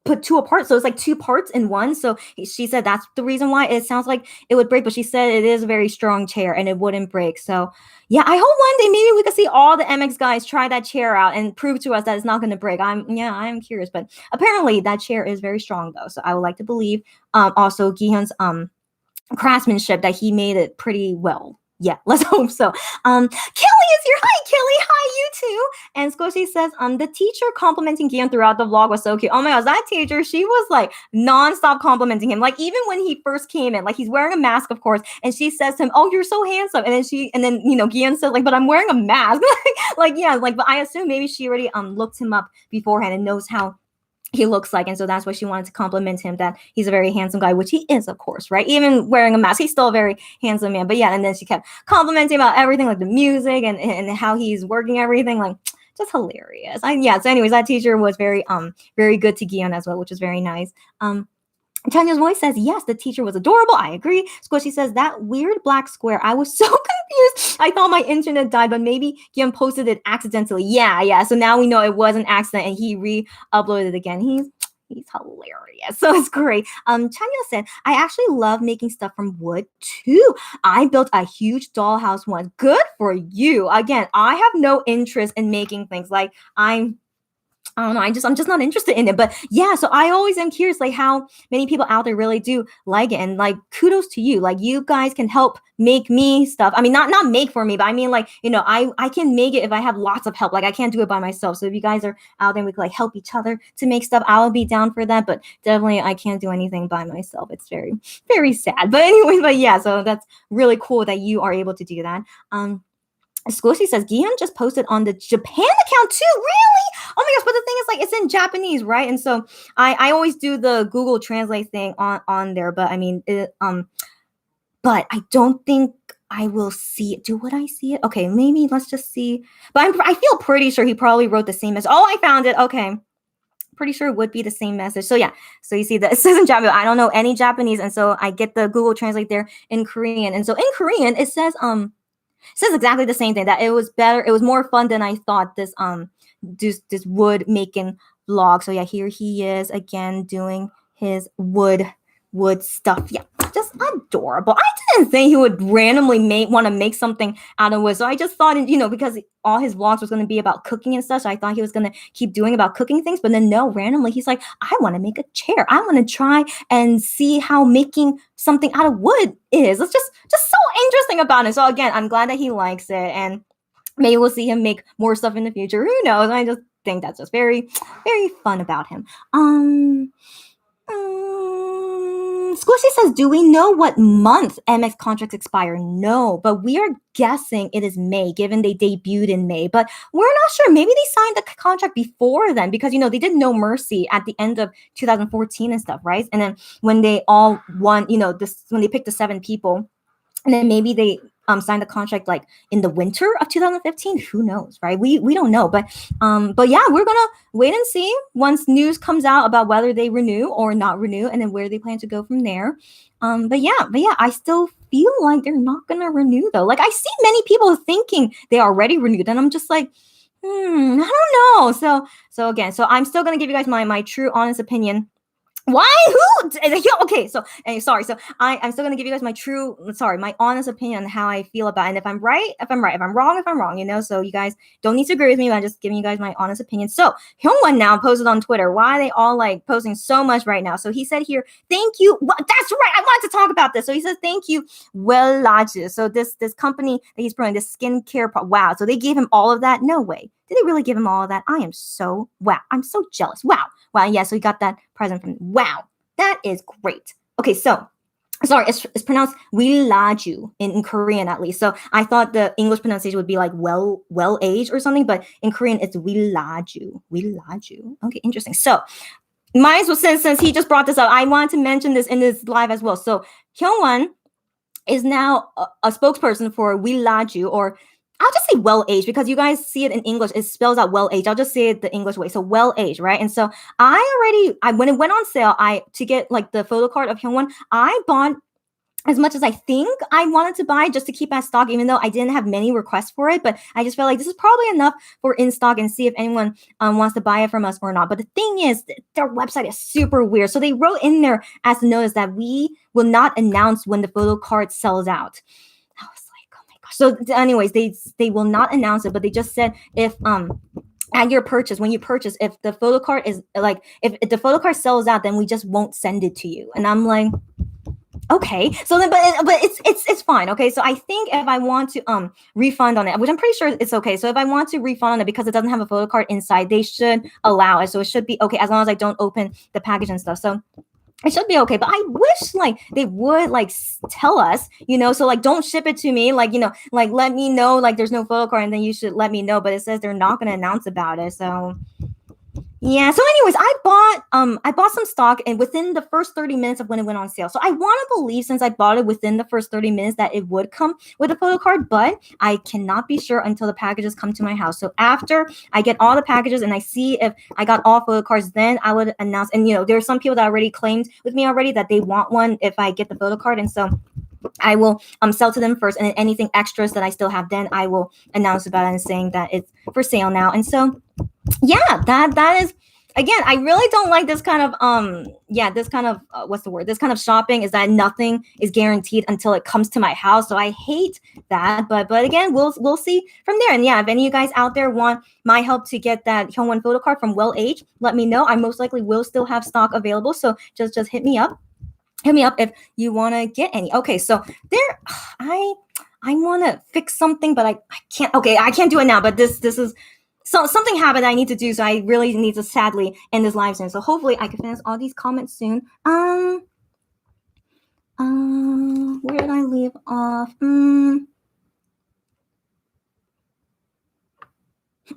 put two apart, so it's two parts in one. So she said that's the reason why it sounds like it would break, but she said it is a very strong chair and it wouldn't break. So yeah, I hope one day maybe we could see all the MX guys try that chair out and prove to us that it's not going to break. I am curious, but apparently that chair is very strong though, so I would like to believe also Gihyun's craftsmanship that he made it pretty well. Yeah, let's hope so. Kelly is here. Hi, Kelly. Hi, you too. And Squishy says, the teacher complimenting Gion throughout the vlog was so cute. Oh my gosh, that teacher, she was nonstop complimenting him. Even when he first came in, he's wearing a mask, of course, and she says to him, "Oh, you're so handsome." And then Gion says, "But I'm wearing a mask." But I assume maybe she already looked him up beforehand and knows how he looks like, and so that's why she wanted to compliment him that he's a very handsome guy, which he is, of course, right? Even wearing a mask, he's still a very handsome man. But yeah, and then she kept complimenting about everything, the music and how he's working everything, just hilarious. So anyways, that teacher was very good to Gion as well, which is very nice. Tanya's Voice says, yes, the teacher was adorable. I agree. Squishy says, that weird black square. I was so confused. I thought my internet died, but maybe Gion posted it accidentally. Yeah. So now we know it was an accident and he re-uploaded it again. He's hilarious. So it's great. Chanya said, I actually love making stuff from wood too. I built a huge dollhouse once. Good for you. Again, I have no interest in making things. I don't know. I'm just not interested in it. But yeah, so I always am curious, like how many people out there really do like it, and like kudos to you. Like you guys can help make me stuff. I mean, not make for me, but I mean, like I can make it if I have lots of help. Like I can't do it by myself. So if you guys are out there, we can like help each other to make stuff. I'll be down for that. But definitely, I can't do anything by myself. It's very very sad. But anyway, but yeah, so that's really cool that you are able to do that. Squishy says Gion just posted on the Japan account too. Really? Oh my gosh! But the thing is, like, it's in Japanese, right? And so I always do the Google Translate thing on there. But I mean, but I don't think I will see it. Would I see it? Okay, maybe let's just see. But I feel pretty sure he probably wrote the same message. Oh, I found it. Okay. Pretty sure it would be the same message. So yeah, so you see that it says in Japanese. I don't know any Japanese, and so I get the Google Translate there in Korean. And so in Korean, it says exactly the same thing, that it was better, it was more fun than I thought, this wood making vlog. So yeah, here he is again doing his wood stuff. Yeah, just adorable. I didn't think he would randomly want to make something out of wood. So I just thought, because all his vlogs was going to be about cooking and stuff, so I thought he was going to keep doing about cooking things. But then no, randomly he's like, I want to make a chair. I want to try and see how making something out of wood is. It's just so interesting about it. So again, I'm glad that he likes it, and maybe we'll see him make more stuff in the future. Who knows? I just think that's just very, very fun about him. Squishy says, do we know what month MX contracts expire? No, but we are guessing it is May, given they debuted in May. But we're not sure. Maybe they signed the contract before then, because, they did No Mercy at the end of 2014 and stuff, right? And then when they all won, when they picked the 7 people, and then maybe they signed the contract like in the winter of 2015. Who knows, right? We don't know, but yeah, we're gonna wait and see once news comes out about whether they renew or not renew, and then where they plan to go from there. But yeah, I still feel like they're not gonna renew though. Like I see many people thinking they already renewed, and I'm just like, I don't know. So again, I'm still gonna give you guys my true honest opinion. Why? Who? Okay, so sorry. So I'm still gonna give you guys my honest opinion on how I feel about it. And if I'm right, if I'm wrong, if I'm wrong, So you guys don't need to agree with me, but I'm just giving you guys my honest opinion. So Hyungwon now posted on Twitter. Why are they all like posting so much right now? So he said here, thank you. Well, that's right. I wanted to talk about this. So he says, thank you, Wellage. So this company that he's promoting, this skincare. Wow. So they gave him all of that? No way. Did they really give him all of that? I'm so jealous. Wow. Yeah, so he got that present from. Wow, that is great. Okay, so sorry, it's pronounced Willaju in Korean at least. So I thought the English pronunciation would be like well aged or something, but in Korean it's Willaju. Okay, interesting. So might as well, since he just brought this up, I wanted to mention this in this live as well. So Hyungwon is now a spokesperson for Willaju, or I'll just say well-aged, because you guys see it in English. It spells out well-aged. I'll just say it the English way. So well-aged, right? And so when it went on sale, to get like the photo card of Hyungwon, I bought as much as I think I wanted to buy, just to keep at stock, even though I didn't have many requests for it. But I just felt like this is probably enough for in stock, and see if anyone wants to buy it from us or not. But the thing is, their website is super weird. So they wrote in there as a notice that we will not announce when the photo card sells out. I was like, oh my gosh. So anyways, they will not announce it, but they just said if at your purchase, when you purchase, if the photo card is like, if the photo card sells out, then we just won't send it to you. And I'm like, okay, so then, but it's fine. Okay, so I think if I want to refund on it, which I'm pretty sure it's okay. So if I want to refund on it because it doesn't have a photo card inside, they should allow it. So it should be okay as long as I don't open the package and stuff. So it should be okay. But I wish like they would like tell us, so like don't ship it to me, like like let me know like there's no photo card, and then you should let me know. But it says they're not going to announce about it. So yeah. So anyways, I bought some stock, and within the first 30 minutes of when it went on sale. So I want to believe, since I bought it within the first 30 minutes, that it would come with a photo card, but I cannot be sure until the packages come to my house. So after I get all the packages and I see if I got all photo cards, then I would announce. And there are some people that already claimed with me already that they want one if I get the photo card, and so I will sell to them first, and then anything extras that I still have, then I will announce about it and saying that it's for sale now. And so yeah, that is again, I really don't like this kind of this kind of what's the word? This kind of shopping is that nothing is guaranteed until it comes to my house. So I hate that. But again, we'll see from there. And yeah, if any of you guys out there want my help to get that Hyungwon photo card from Well Age, let me know. I most likely will still have stock available. So just hit me up. Hit me up if you want to get any. Okay, so there I want to fix something, but I can't. Okay, I can't do it now. But this is something happened that I need to do, so I really need to sadly end this live soon. So hopefully I can finish all these comments soon. Where did I leave off?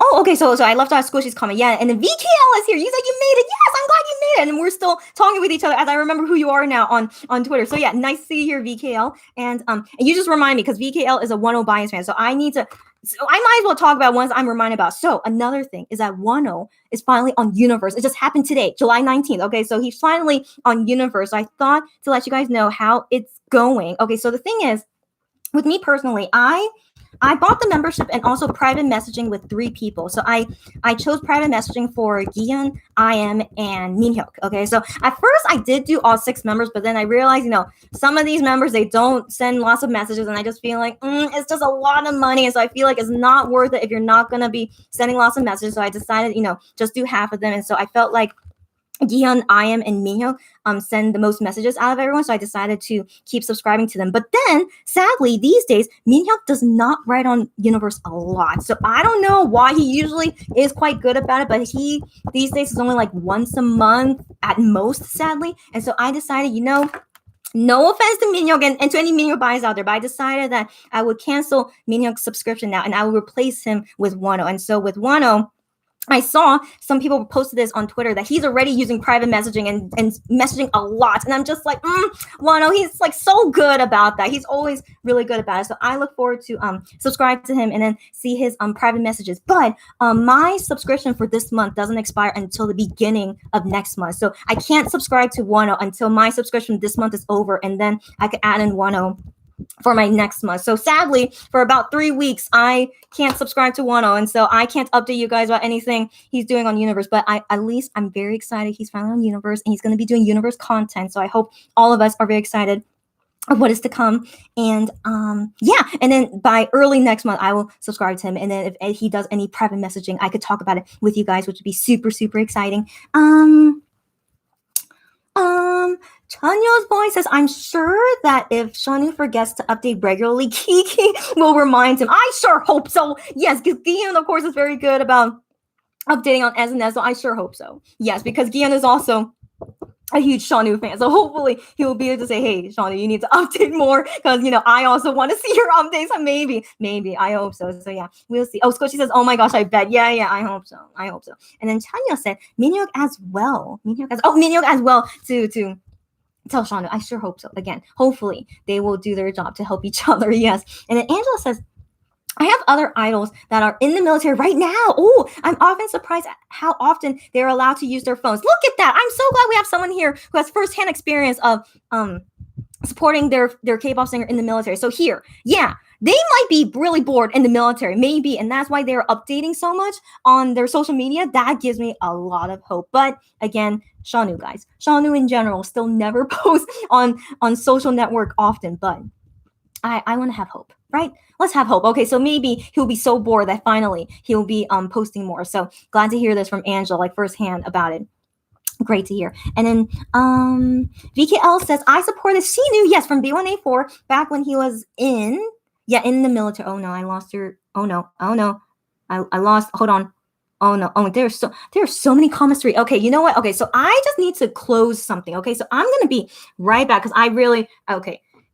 Oh, okay. So I left out Squishy's comment. Yeah, and then VKL is here. You said you made it. Yes, I'm glad you made it. And we're still talking with each other as I remember who you are now on Twitter. So yeah, nice to see you here, VKL. And you just remind me because VKL is a Wonho bias fan. So I need to. So I might as well talk about ones I'm reminded about. So another thing is that Wonho is finally on Universe. It just happened today, July 19th. Okay, so he's finally on Universe. So I thought to let you guys know how it's going. Okay, so the thing is, with me personally, I bought the membership and also private messaging with 3 people. So I chose private messaging for Giyeon, IM, and Minhyuk. Okay, so at first I did do all 6 members, but then I realized, some of these members, they don't send lots of messages, and I just feel like it's just a lot of money, and so I feel like it's not worth it if you're not gonna be sending lots of messages. So I decided, just do half of them, and so I felt like Giyeon, IM, and Minhyuk send the most messages out of everyone, so I decided to keep subscribing to them. But then, sadly, these days, Minhyuk does not write on Universe a lot. So I don't know why. He usually is quite good about it, but he these days is only like once a month at most, sadly. And so I decided, no offense to Minhyuk and to any Minhyuk buyers out there, but I decided that I would cancel Minhyuk's subscription now, and I would replace him with Wonho. And so with Wonho, I saw some people posted this on Twitter that he's already using private messaging and messaging a lot. And I'm just like, Wonho, he's like so good about that. He's always really good about it. So I look forward to subscribe to him and then see his private messages. But my subscription for this month doesn't expire until the beginning of next month. So I can't subscribe to Wonho until my subscription this month is over. And then I can add in Wonho for my next month. So sadly, for about 3 weeks, I can't subscribe to Wonho, and so I can't update you guys about anything he's doing on Universe. But at least I'm very excited he's finally on Universe, and he's going to be doing Universe content. So I hope all of us are very excited of what is to come. And and then by early next month, I will subscribe to him. And then if he does any private messaging, I could talk about it with you guys, which would be super, super exciting. Chanyeol's boy says, I'm sure that if Shanu forgets to update regularly, Kiki will remind him. I sure hope so. Yes, because Giyeon, of course, is very good about updating on SNS, so I sure hope so. Yes, because Giyeon is also a huge Shanu fan, so hopefully he will be able to say, hey, Shanu, you need to update more, because, I also want to see your updates, and maybe, I hope so. So yeah, we'll see. Oh, Squishy says, oh my gosh, I bet. Yeah, I hope so. And then Chanyeol said, Minhyuk as well. Minhyuk as well to tell Shanu. I sure hope so. Again, hopefully they will do their job to help each other. Yes. And then Angela says, I have other idols that are in the military right now. Oh, I'm often surprised at how often they're allowed to use their phones. Look at that. I'm so glad we have someone here who has firsthand experience of supporting their K-pop singer in the military. So here, yeah, they might be really bored in the military, maybe, and that's why they're updating so much on their social media. That gives me a lot of hope. But again, Shanu, guys, Shanu in general still never posts on social network often, but I want to have hope, right? Let's have hope. Okay, so maybe he'll be so bored that finally he'll be posting more. So glad to hear this from Angela, like firsthand about it. Great to hear. And then VKL says, I supported Shinu, yes, from B1A4 back when he was in the military. Oh no, I lost her. Oh no. I lost, hold on. Oh no, there are so many comments to read. Okay, you know what? Okay, so I just need to close something. Okay, so I'm gonna be right back because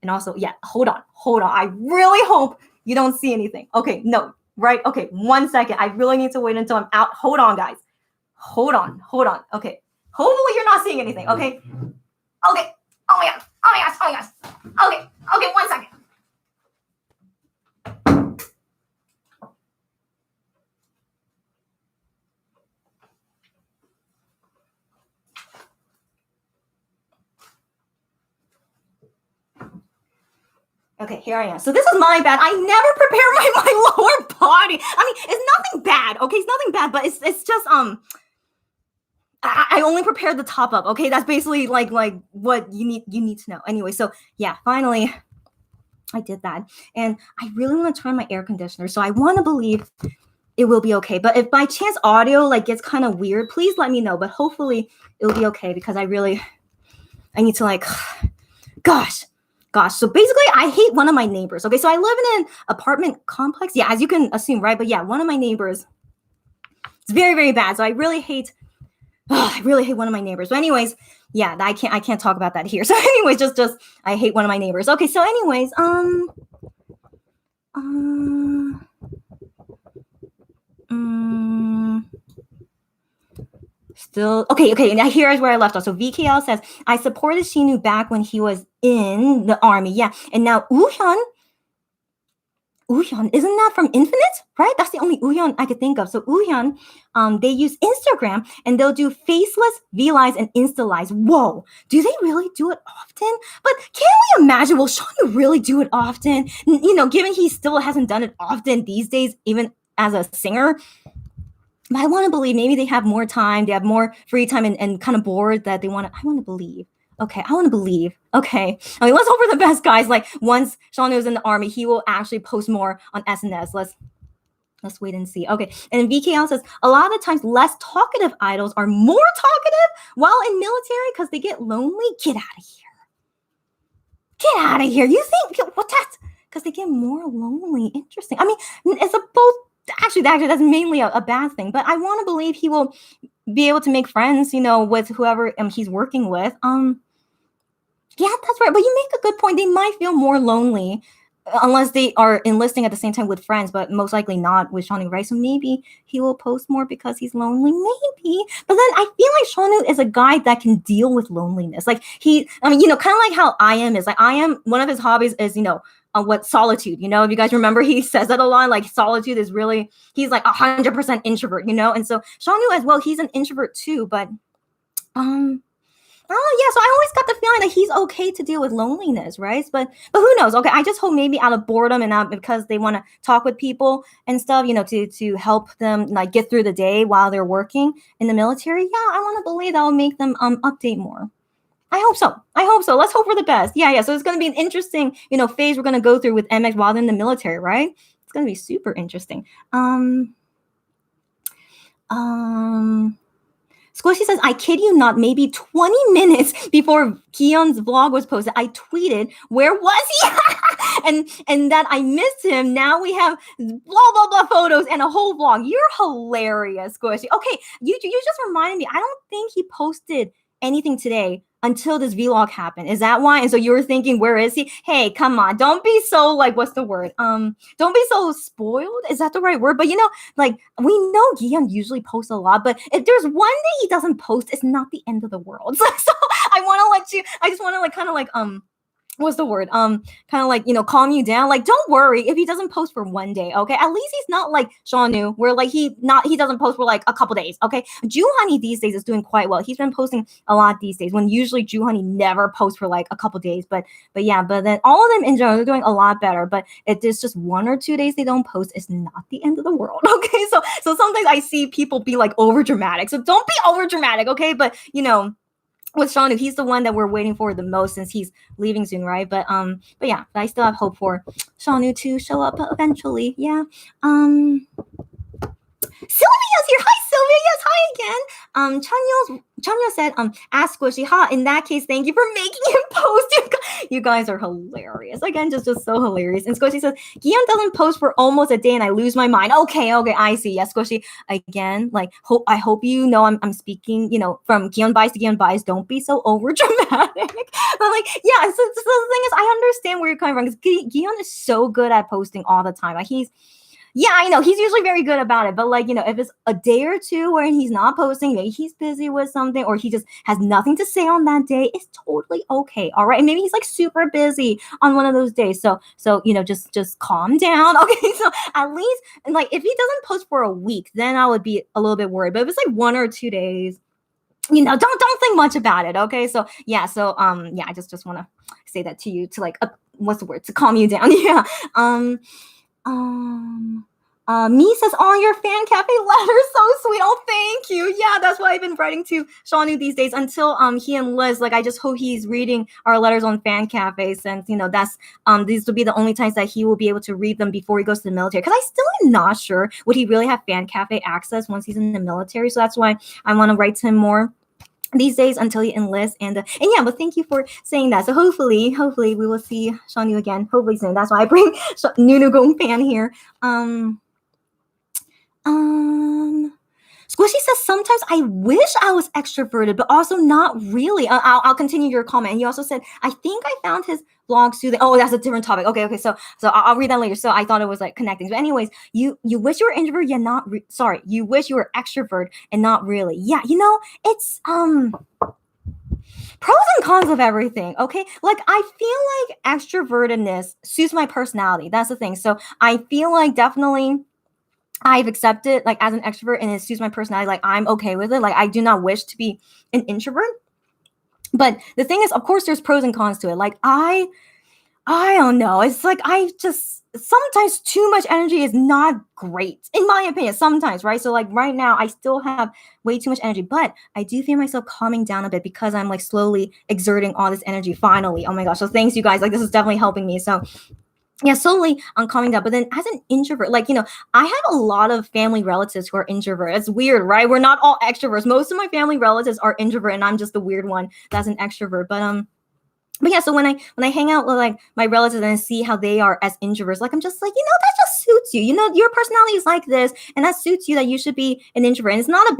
and also, yeah, hold on. I really hope you don't see anything. Okay, no, right? Okay, 1 second. I really need to wait until I'm out. Hold on, guys. Hold on. Okay. Hopefully you're not seeing anything, okay? Okay. Oh my gosh. Okay, 1 second. Okay, here I am. So this is my bad. I never prepare my lower body. I mean, it's nothing bad. Okay, it's nothing bad, but it's just I only prepared the top up. Okay, that's basically like what you need to know. Anyway, so yeah, finally I did that, and I really want to turn on my air conditioner. So I want to believe it will be okay. But if by chance audio like gets kind of weird, please let me know. But hopefully it'll be okay because I need to like, gosh. So basically I hate one of my neighbors. Okay, so I live in an apartment complex. Yeah, as you can assume, right? But yeah, one of my neighbors, it's very, very bad. So I really hate one of my neighbors. But anyways, yeah, I can't talk about that here. So anyways, just I hate one of my neighbors. Okay, so anyways, still okay. Now here is where I left off. So VKL says I supported Shinu back when he was in the army. Yeah, and now Uhyun, isn't that from Infinite? Right? That's the only Uhyun I could think of. So Uhyun, they use Instagram and they'll do faceless V-Lives and Insta-Lives. Whoa, do they really do it often? But can we imagine, will Shanu really do it often? You know, given he still hasn't done it often these days, even as a singer. But I want to believe maybe they have more time, they have more free time and kind of bored that I want to believe. Okay, I want to believe. Okay, I mean, let's hope for the best, guys. Like once Sean is in the army, he will actually post more on SNS. Let's wait and see. Okay, and VKL says a lot of times less talkative idols are more talkative while in military because they get lonely. Get out of here. Get out of here. You think what that's because they get more lonely. Interesting. I mean, it's a both. Actually, that's mainly a bad thing. But I want to believe he will be able to make friends, you know, with whoever he's working with. Yeah, that's right. But you make a good point. They might feel more lonely unless they are enlisting at the same time with friends, but most likely not with Shanu, right? So maybe he will post more because he's lonely, maybe. But then I feel like Shanu is a guy that can deal with loneliness. Like you know, kind of like how I am is. Like I am, one of his hobbies is, you know, what solitude, you know, if you guys remember, he says that a lot, like solitude is really, he's like 100% introvert, you know? And so Shanu as well, he's an introvert too, but oh yeah, so I always got the feeling that he's okay to deal with loneliness, right? But who knows? Okay, I just hope maybe out of boredom and not because they want to talk with people and stuff, you know, to help them like get through the day while they're working in the military. Yeah, I want to believe that will make them update more. I hope so. Let's hope for the best. Yeah. So it's going to be an interesting, you know, phase we're going to go through with MX while they're in the military, right? It's going to be super interesting. Squishy says, I kid you not, maybe 20 minutes before Keon's vlog was posted, I tweeted, where was he? and that I missed him. Now we have blah, blah, blah photos and a whole vlog. You're hilarious, Squishy. Okay, you just reminded me. I don't think he posted anything today until this vlog happened. Is that why? And so you were thinking, where is he? Hey, come on. Don't be so like, what's the word? Don't be so spoiled. Is that the right word? But you know, like we know Gion usually posts a lot, but if there's one day he doesn't post, it's not the end of the world. So I just want to like kind of like what's the word? Kind of like, you know, calm you down. Like, don't worry if he doesn't post for one day, okay? At least he's not like Shanu, where like he doesn't post for like a couple days, okay? Juhani these days is doing quite well. He's been posting a lot these days when usually Juhani never posts for like a couple days. But then all of them in general, they're doing a lot better. But if there's just 1 or 2 days they don't post, it's not the end of the world, okay? So sometimes I see people be like over dramatic. So don't be over dramatic, okay? But you know, with Shanu, he's the one that we're waiting for the most since he's leaving soon, right? But yeah, I still have hope for Shanu to show up eventually. Yeah. Sylvia's here. Hi, Sylvia. Yes, hi again. Chanyo said, ask Squishy. Ha, in that case, thank you for making him post. You guys are hilarious. Again, just so hilarious. And Squishy says, Gion doesn't post for almost a day and I lose my mind. Okay, I see. Yes, Squishy. Again, like, I hope you know I'm speaking, you know, from Gion Bias to Gion Bias. Don't be so over dramatic. But like, yeah, so the thing is, I understand where you're coming from because Gion is so good at posting all the time. Like yeah, I know he's usually very good about it, but like, you know, if it's a day or two where he's not posting, maybe he's busy with something or he just has nothing to say on that day, it's totally okay. All right. And maybe he's like super busy on one of those days. So, you know, just calm down. Okay. So at least, and like, if he doesn't post for a week, then I would be a little bit worried, but if it's like 1 or 2 days, you know, don't think much about it. Okay. So yeah. I just want to say that to you to like, what's the word? To calm you down. Yeah. Me says, "Oh, your fan cafe letter, so sweet. Oh, thank you. Yeah, that's why I've been writing to Shaunu these days until he and Liz. Like, I just hope he's reading our letters on fan cafe, since that's these will be the only times that he will be able to read them before he goes to the military. Because I still am not sure would he really have fan cafe access once he's in the military. So that's why I want to write to him more these days until he enlists. And yeah, but thank you for saying that. So hopefully we will see Shaunu again. Hopefully soon. That's why I bring Nunu Gong fan here. Squishy says, sometimes I wish I was extroverted, but also not really. I'll continue your comment. And he also said, I think I found his blog soothing. Oh, that's a different topic. Okay. So I'll read that later. So I thought it was like connecting. But anyways, you wish you were introvert, yet not. Sorry, you wish you were extrovert and not really. Yeah, it's pros and cons of everything. Okay, like I feel like extrovertedness suits my personality. That's the thing. So I feel like definitely I've accepted like as an extrovert and it suits my personality. Like I'm okay with it. Like I do not wish to be an introvert. But the thing is, of course, there's pros and cons to it. Like I don't know. It's like I just sometimes too much energy is not great, in my opinion. Sometimes, right? So like right now, I still have way too much energy, but I do feel myself calming down a bit because I'm like slowly exerting all this energy. Finally, oh my gosh! So thanks, you guys. Like this is definitely helping me. So yeah, slowly I'm calming down. But then as an introvert, like, I have a lot of family relatives who are introverts. It's weird, right? We're not all extroverts. Most of my family relatives are introvert and I'm just the weird one that's an extrovert. But yeah, so when I hang out with like my relatives and I see how they are as introverts, like I'm just like, that just suits you. Your personality is like this and that suits you, that you should be an introvert. And it's not a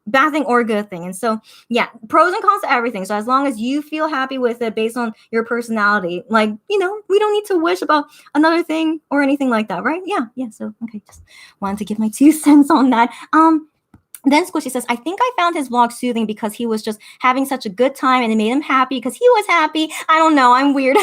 bad thing or a good thing. And so yeah, pros and cons to everything. So as long as you feel happy with it based on your personality, like, we don't need to wish about another thing or anything like that, right? Yeah. So okay, just wanted to give my 2 cents on that. Then Squishy says, I think I found his vlog soothing because he was just having such a good time and it made him happy because he was happy. I don't know. I'm weird.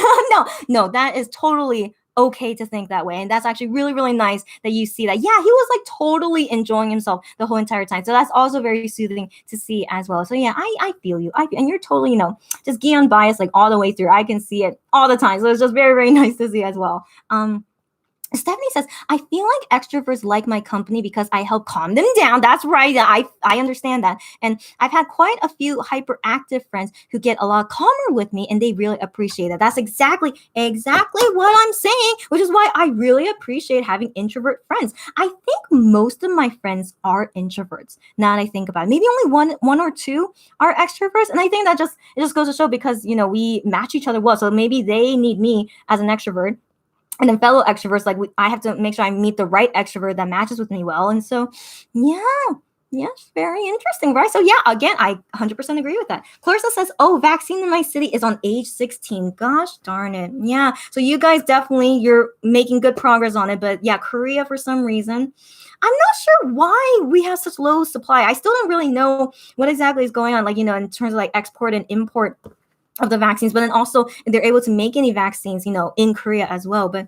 No, that is totally okay to think that way. And that's actually really, really nice that you see that. Yeah, he was like totally enjoying himself the whole entire time. So that's also very soothing to see as well. So yeah, I feel you. And you're totally, just gay unbiased like all the way through. I can see it all the time. So it's just very, very nice to see as well. Stephanie says, I feel like extroverts like my company because I help calm them down. That's right. I understand that. And I've had quite a few hyperactive friends who get a lot calmer with me and they really appreciate it. That's exactly what I'm saying, which is why I really appreciate having introvert friends. I think most of my friends are introverts. Now that I think about it, maybe only one or two are extroverts. And I think that it just goes to show because, we match each other well. So maybe they need me as an extrovert. And then fellow extroverts, like I have to make sure I meet the right extrovert that matches with me well. And so, yeah, it's very interesting, right? So yeah, again, I 100% agree with that. Clarissa says, oh, vaccine in my city is on age 16. Gosh darn it. Yeah. So you guys you're making good progress on it. But yeah, Korea, for some reason, I'm not sure why we have such low supply. I still don't really know what exactly is going on, like, in terms of like export and import of the vaccines, but then also they're able to make any vaccines, in Korea as well. But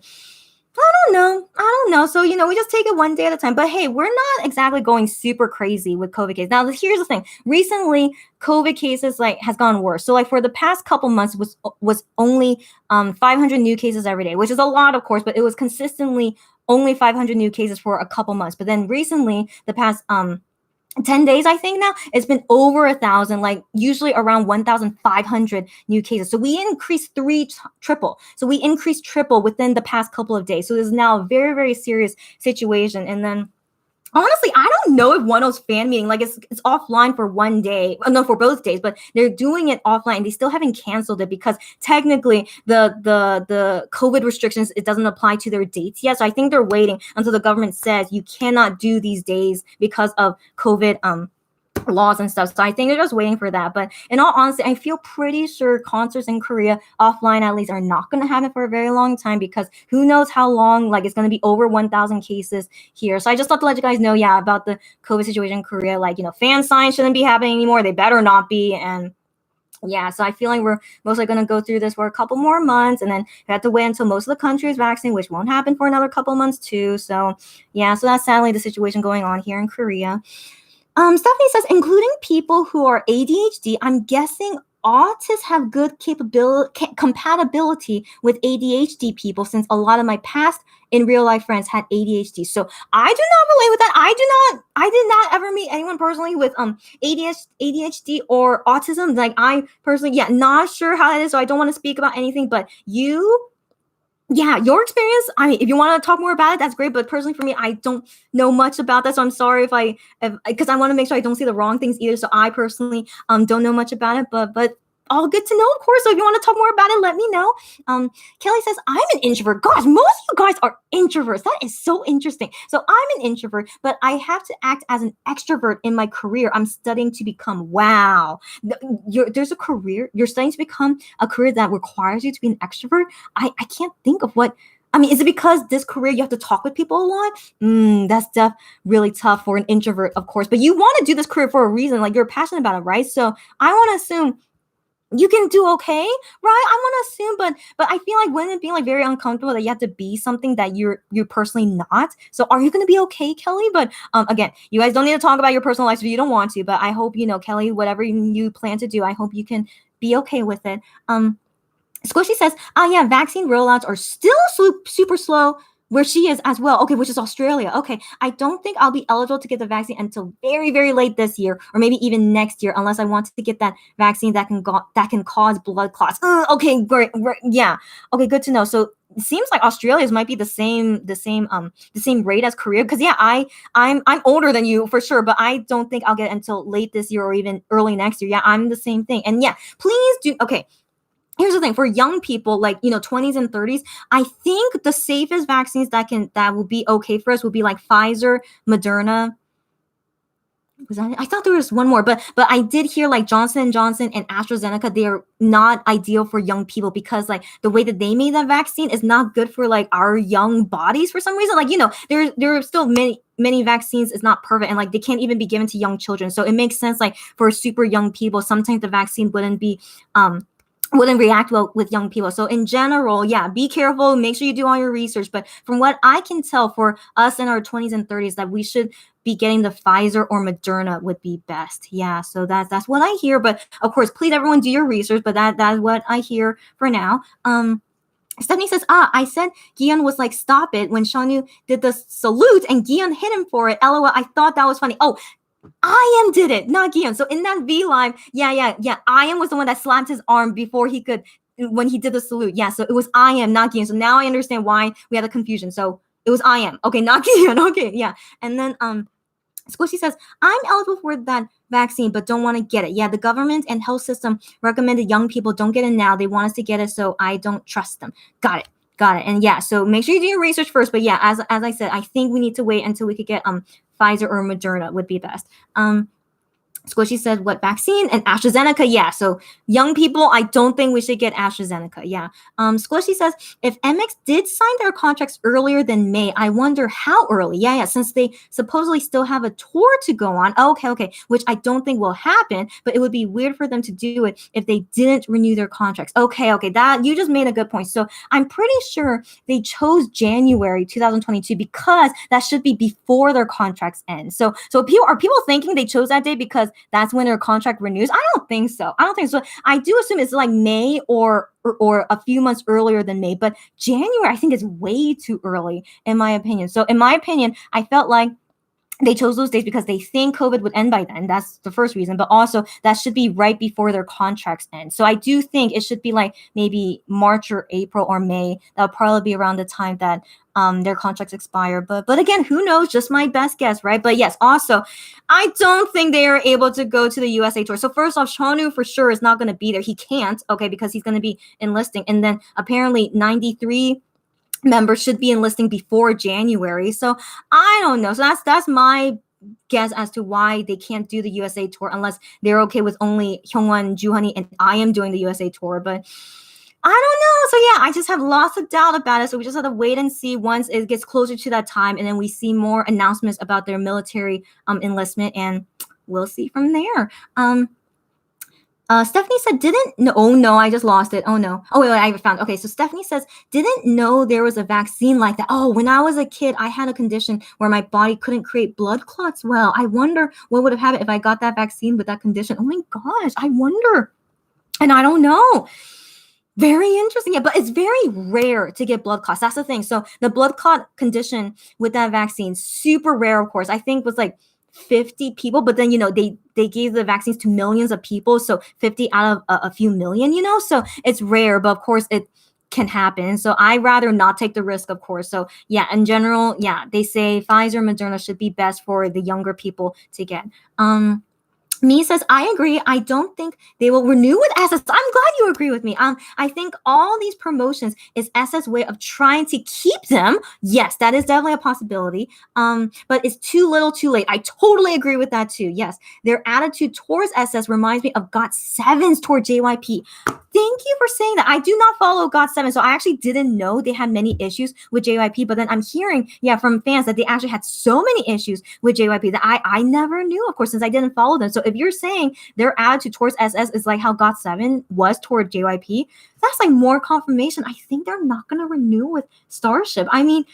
I don't know. So, we just take it one day at a time. But hey, we're not exactly going super crazy with COVID cases. Now, here's the thing. Recently, COVID cases has gone worse. So for the past couple months was only 500 new cases every day, which is a lot, of course, but it was consistently only 500 new cases for a couple months. But then recently, the past 10 days, I think now, it's been over 1,000, like usually around 1,500 new cases. So we increased triple. So we increased triple within the past couple of days. So this is now a very, very serious situation. And then honestly, I don't know if one of those fan meeting, like it's offline for one day, no, for both days, but they're doing it offline. They still haven't canceled it because technically the COVID restrictions, it doesn't apply to their dates yet. So I think they're waiting until the government says you cannot do these days because of COVID laws and stuff. So I think they're just waiting for that. But in all honesty, I feel pretty sure concerts in Korea offline at least are not going to happen for a very long time because who knows how long, like it's going to be over 1,000 cases here. So I just thought to let you guys know, about the COVID situation in Korea, like, fan signs shouldn't be happening anymore. They better not be. And yeah, so I feel like we're mostly going to go through this for a couple more months and then we have to wait until most of the country is vaccinated, which won't happen for another couple months too. So yeah, so that's sadly the situation going on here in Korea. Stephanie says, including people who are ADHD, I'm guessing autists have good compatibility with ADHD people, since a lot of my past in real life friends had ADHD. So I do not relate with that. I did not ever meet anyone personally with ADHD or autism. Like, I personally, yeah, not sure how that is, so I don't want to speak about anything. But yeah, your experience, I mean, if you want to talk more about it, that's great. But personally for me, I don't know much about that. So I'm sorry because I want to make sure I don't say the wrong things either. So I personally don't know much about it, but all good to know, of course. So if you want to talk more about it, let me know. Kelly says, I'm an introvert. Gosh, most of you guys are introverts. That is so interesting. So I'm an introvert, but I have to act as an extrovert in my career. I'm studying to become, wow. There's a career, you're studying to become a career that requires you to be an extrovert. I can't think of what. I mean, is it because this career you have to talk with people a lot? That's really tough for an introvert, of course. But you want to do this career for a reason. Like, you're passionate about it, right? So I want to assume you can do okay, right? I want to assume, but I feel like, wouldn't it be like very uncomfortable that you have to be something that you're personally not? So are you going to be okay, Kelly? But again, you guys don't need to talk about your personal life if you don't want to. But I hope, Kelly, whatever you plan to do, I hope you can be okay with it. Squishy says, yeah, vaccine rollouts are still super slow where she is as well. Okay, which is Australia. Okay, I don't think I'll be eligible to get the vaccine until very, very late this year, or maybe even next year, unless I want to get that vaccine that can cause blood clots. Okay, great. Yeah. Okay, good to know. So it seems like Australia's might be the same rate as Korea. Because yeah, I'm older than you for sure, but I don't think I'll get it until late this year or even early next year. Yeah, I'm the same thing. And yeah, please do. Okay. Here's the thing, for young people, like, 20s and 30s, I think the safest vaccines that will be okay for us will be like Pfizer, Moderna. I thought there was one more, but I did hear like Johnson & Johnson and AstraZeneca, they are not ideal for young people, because like the way that they made that vaccine is not good for like our young bodies for some reason. Like, there are still many vaccines is not perfect, and like they can't even be given to young children. So it makes sense, like, for super young people, sometimes the vaccine wouldn't react well with young people. So in general, yeah, be careful, make sure you do all your research. But from what I can tell, for us in our 20s and 30s, that we should be getting the Pfizer or Moderna would be best. Yeah, so that's what I hear. But of course, please everyone do your research. But that's what I hear for now. Stephanie says, I said Guion was like, stop it, when Shanu did the salute and Guion hit him for it. LOL, I thought that was funny. Oh, I did it, not Guillaume. So in that V live, yeah. I was the one that slapped his arm before he could, when he did the salute. Yeah, so it was I not Guillaume. So now I understand why we had a confusion. So it was I okay, not Guillaume. Okay, yeah. And then Squishy says, I'm eligible for that vaccine, but don't want to get it. Yeah, the government and health system recommended young people don't get it now. They want us to get it, so I don't trust them. Got it. And yeah, so make sure you do your research first. But yeah, as I said, I think we need to wait until we could get Pfizer or Moderna would be best. Squishy said, what vaccine? And AstraZeneca. Yeah, so young people, I don't think we should get AstraZeneca. Yeah. Squishy says, if MX did sign their contracts earlier than May, I wonder how early. Yeah, since they supposedly still have a tour to go on. Okay, which I don't think will happen, but it would be weird for them to do it if they didn't renew their contracts. Okay, that you just made a good point. So I'm pretty sure they chose January 2022 because that should be before their contracts end. So are people thinking they chose that day because that's when their contract renews? I don't think so. I do assume it's like May or a few months earlier than May, but January I think is way too early in my opinion. So in my opinion, I felt like they chose those dates because they think COVID would end by then. That's the first reason. But also that should be right before their contracts end. So I do think it should be like maybe March or April or May. That'll probably be around the time that their contracts expire. But again, who knows? Just my best guess, right? But yes, also, I don't think they are able to go to the USA tour. So first off, Shanu for sure is not going to be there. He can't, okay, because he's going to be enlisting. And then apparently 93 members should be enlisting before January. So I don't know. So that's my guess as to why they can't do the USA tour unless they're okay with only Hyungwon, Juhani, and I am doing the USA tour. But I don't know. So yeah, I just have lots of doubt about it. So we just have to wait and see once it gets closer to that time, and then we see more announcements about their military enlistment, and we'll see from there. Stephanie said, I just lost it. Oh no. Oh wait, I found. Okay, so Stephanie says, didn't know there was a vaccine like that. Oh, when I was a kid, I had a condition where my body couldn't create blood clots well. I wonder what would have happened if I got that vaccine with that condition. Oh my gosh, I wonder. And I don't know. Very interesting. Yeah, but it's very rare to get blood clots. That's the thing. So the blood clot condition with that vaccine, super rare, of course. I think was like 50 people, but then they gave the vaccines to millions of people, so 50 out of a few million, so it's rare, but of course it can happen. So I rather not take the risk, of course. So yeah, in general, yeah, they say Pfizer, Moderna should be best for the younger people to get. Me says, I agree. I don't think they will renew with SS. I'm glad you agree with me. I think all these promotions is SS way of trying to keep them. Yes, that is definitely a possibility. But it's too little, too late. I totally agree with that too. Yes, their attitude towards SS reminds me of GOT7's toward JYP. Thank you for saying that. I do not follow GOT7, so I actually didn't know they had many issues with JYP. But then I'm hearing, from fans that they actually had so many issues with JYP that I never knew, of course, since I didn't follow them. So if you're saying their attitude towards SS is like how GOT7 was toward JYP, that's like more confirmation. I think they're not going to renew with Starship. I mean,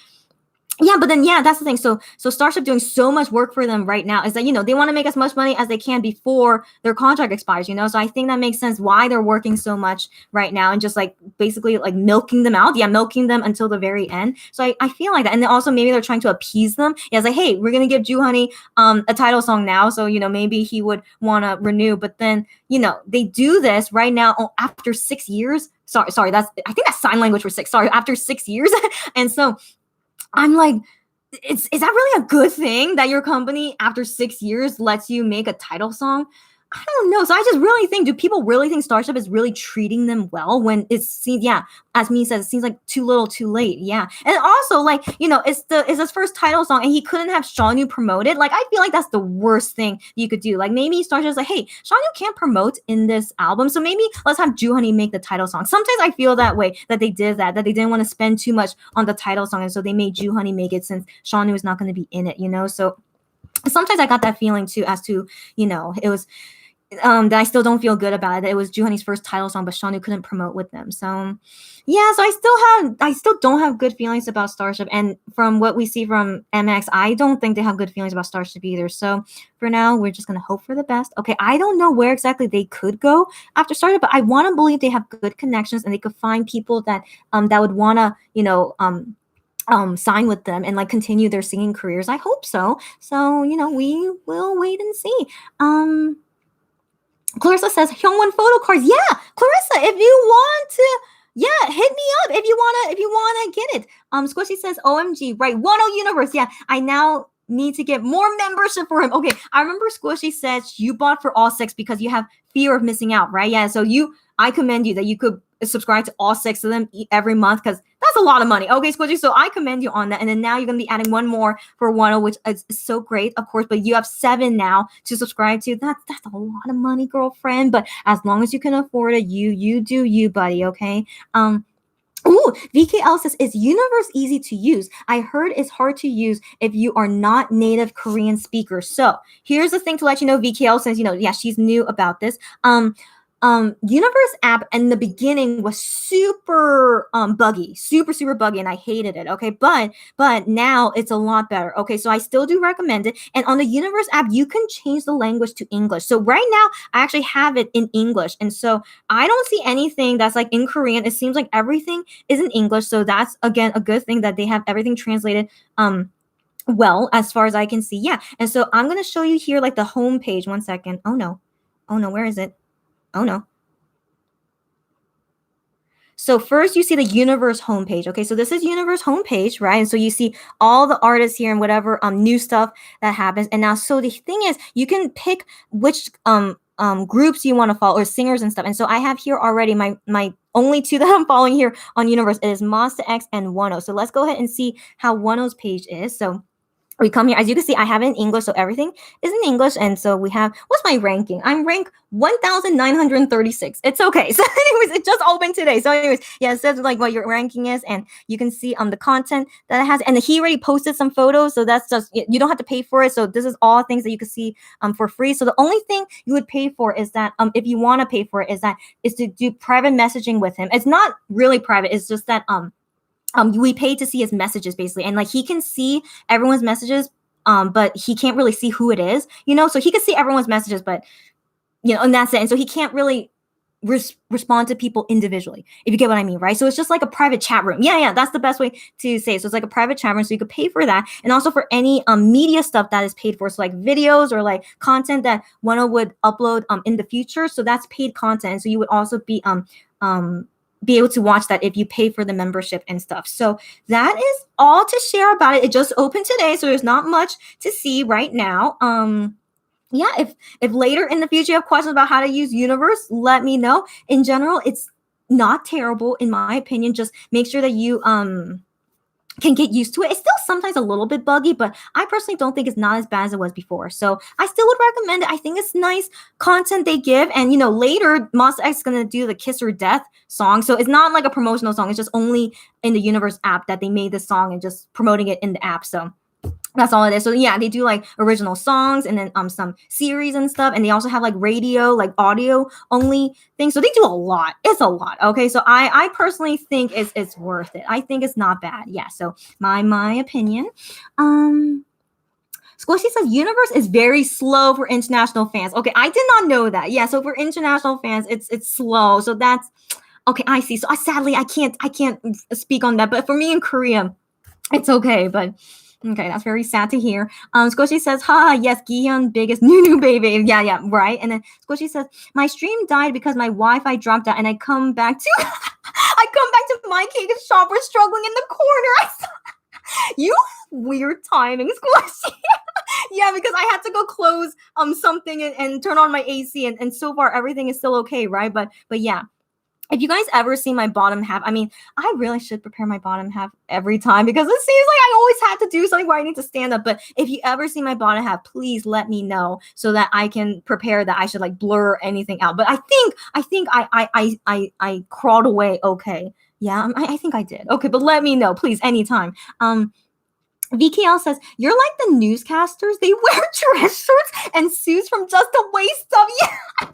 yeah, but then that's the thing. So Starship doing so much work for them right now is that they want to make as much money as they can before their contract expires. So I think that makes sense why they're working so much right now and just like basically like milking them out. Yeah, milking them until the very end. So I feel like that, and then also maybe they're trying to appease them. Yeah, it's like, hey, we're gonna give Joohoney a title song now, so maybe he would want to renew. But then they do this right now after 6 years. Sorry, I think that's sign language for 6. Sorry, after 6 years, and so. I'm like, is that really a good thing that your company after 6 years lets you make a title song? I don't know. So I just really think, do people really think Starship is really treating them well when it seems, as me says, it seems like too little, too late. Yeah. And also like, it's his first title song and he couldn't have Shawnoo promoted. Like, I feel like that's the worst thing you could do. Like maybe Starship's like, hey, Shawnoo can't promote in this album. So maybe let's have Joohoney make the title song. Sometimes I feel that way, that they did that they didn't want to spend too much on the title song. And so they made Joohoney make it since Shawnoo is not going to be in it, So sometimes I got that feeling too, as to, it was, that I still don't feel good about it. It was Joohoney's first title song, but Shawnoo couldn't promote with them. So yeah, so I still don't have good feelings about Starship. And from what we see from MX, I don't think they have good feelings about Starship either. So for now, we're just gonna hope for the best. Okay, I don't know where exactly they could go after Starship, but I want to believe they have good connections and they could find people that that would wanna sign with them and like continue their singing careers. I hope so. So we will wait and see. Clarissa says Hyungwon photo cards. Yeah, Clarissa, if you want to, hit me up if you wanna get it. Squishy says OMG, right? Wano Universe. Yeah, I now need to get more membership for him. Okay, I remember Squishy says you bought for all 6 because you have fear of missing out, right? Yeah, so I commend you that you could subscribe to all 6 of them every month because that's a lot of money. Okay, Squidgy, so I commend you on that. And then now you're going to be adding one more for Wano, which is so great, of course, but you have 7 now to subscribe to. That's a lot of money, girlfriend, but as long as you can afford it, you do you, buddy, okay? Ooh, VKL says, is Universe easy to use? I heard it's hard to use if you are not native Korean speaker. So here's the thing to let you know, VKL says, she's new about this. Universe app in the beginning was super buggy, super buggy, and I hated it. Okay, but now it's a lot better. Okay, so I still do recommend it. And on the Universe app, you can change the language to English. So right now, I actually have it in English, and so I don't see anything that's like in Korean. It seems like everything is in English. So that's again a good thing that they have everything translated. Well, as far as I can see, yeah. And so I'm gonna show you here like the home page. 1 second. Oh no, where is it? Oh no. So first you see the Universe homepage. Okay, so this is Universe homepage, right? And so you see all the artists here and whatever new stuff that happens. And now, so the thing is, you can pick which groups you want to follow or singers and stuff. And so I have here already my only 2 that I'm following here on Universe is Monsta X and Wano. So let's go ahead and see how Wano's page is. So we come here, as you can see, I have it in English, so everything is in English. And so we have, what's my ranking? I'm ranked 1,936. It's okay. So anyways, it just opened today. So anyways, yeah, it says like what your ranking is, and you can see the content that it has. And he already posted some photos, so that's just, you don't have to pay for it. So this is all things that you can see for free. So the only thing you would pay for is that if you want to pay for it, is to do private messaging with him. It's not really private. It's just that we pay to see his messages basically, and like he can see everyone's messages, but he can't really see who it is, so he can see everyone's messages, but and that's it. And so he can't really respond to people individually, if you get what I mean, right? So it's just like a private chat room. Yeah, that's the best way to say it. So it's like a private chat room, so you could pay for that, and also for any media stuff that is paid for, so like videos or like content that one would upload in the future. So that's paid content, so you would also be able to watch that if you pay for the membership and stuff. So that is all to share about it. It just opened today, so there's not much to see right now. Yeah, if later in the future you have questions about how to use Universe, let me know. In general, it's not terrible in my opinion. Just make sure that you can get used to it. It's still sometimes a little bit buggy, but I personally don't think it's not as bad as it was before. So I still would recommend it. I think it's nice content they give. And later Monsta X is gonna do the Kiss or Death song. So it's not like a promotional song. It's just only in the Universe app that they made this song and just promoting it in the app. So that's all it is. So yeah, they do like original songs and then some series and stuff. And they also have like radio, like audio only things. So they do a lot. It's a lot. Okay. So I personally think it's worth it. I think it's not bad. Yeah. So my opinion. Squishy says Universe is very slow for international fans. Okay, I did not know that. Yeah, so for international fans, it's slow. So that's okay. I see. So sadly I can't speak on that. But for me in Korea, it's okay. But okay, that's very sad to hear. Squishy says, yes, Gion, biggest new baby. Yeah, right. And then Squishy says, my stream died because my Wi-Fi dropped out and I come back to my cake shop. We're struggling in the corner. You weird timing, Squishy. Yeah, because I had to go close something and turn on my AC and so far everything is still okay, right? But yeah. If you guys ever see my bottom half, I mean, I really should prepare my bottom half every time because it seems like I always have to do something where I need to stand up. But if you ever see my bottom half, please let me know so that I can prepare that I should like blur anything out. But I think I crawled away okay. Yeah, I think I did. Okay, but let me know, please, anytime. VKL says, you're like the newscasters. They wear dress shirts and suits from just the waist up. Yeah.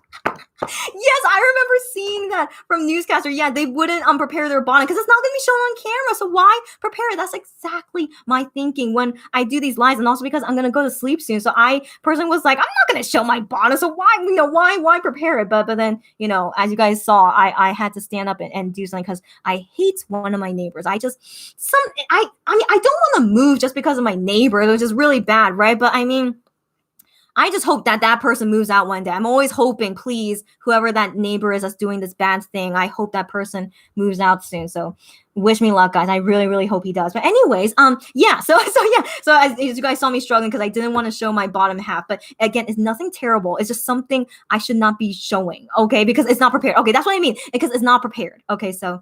Yes, I remember seeing that from newscaster. Yeah, they wouldn't prepare their bottom because it's not going to be shown on camera. So why prepare it? That's exactly my thinking when I do these lives, and also because I'm going to go to sleep soon. So I personally was like, I'm not going to show my bottom. So why prepare it? But then as you guys saw, I had to stand up and do something because I hate one of my neighbors. I don't want to move just because of my neighbor, which is really bad, right? But I mean, I just hope that person moves out one day. I'm always hoping, please, whoever that neighbor is that's doing this bad thing, I hope that person moves out soon. So wish me luck, guys. I really, really hope he does. But anyways, yeah. So as you guys saw me struggling because I didn't want to show my bottom half. But again, it's nothing terrible. It's just something I should not be showing. Okay, because it's not prepared. Okay, that's what I mean. Because it's not prepared. Okay, so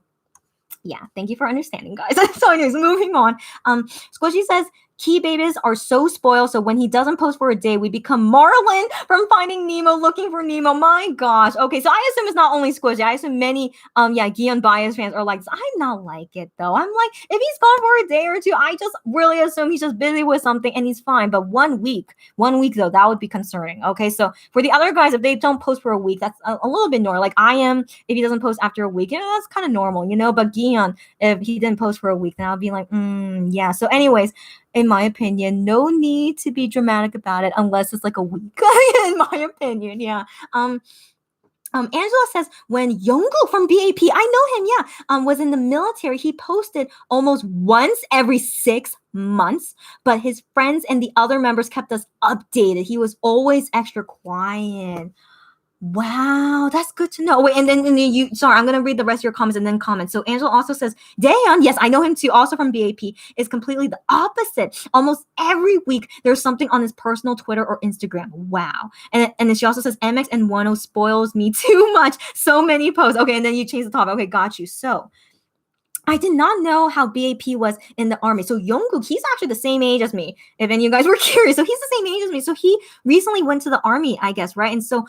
yeah, thank you for understanding, guys. So anyways, moving on. Squishy says, Key babies are so spoiled, so when he doesn't post for a day, we become Marlin from Finding Nemo, looking for Nemo. My gosh. Okay, so I assume it's not only Squishy. I assume many, Gion Bias fans are like, I'm not like it, though. I'm like, if he's gone for a day or two, I just really assume he's just busy with something and he's fine. But 1 week, though, that would be concerning. Okay, so for the other guys, if they don't post for a week, that's a little bit normal. Like I am, if he doesn't post after a week, that's kind of normal, But Gion, if he didn't post for a week, then I'll be like, yeah. So anyways, in my opinion, no need to be dramatic about it unless it's like a week. In my opinion, yeah. Angela says when Yongguk from BAP, I know him, yeah, was in the military, he posted almost once every 6 months, but his friends and the other members kept us updated. He was always extra quiet. Wow, that's good to know. Wait, and then sorry, I'm gonna read the rest of your comments and then comments. So Angela also says, Daeon, yes, I know him too, also from BAP, is completely the opposite. Almost every week there's something on his personal Twitter or Instagram. Wow. And then she also says, MX and Wano spoils me too much. So many posts. Okay, and then you change the topic. Okay, got you. So I did not know how BAP was in the army. So Yongguk, he's actually the same age as me, if any of you guys were curious. So he's the same age as me. So he recently went to the army, I guess, right? And so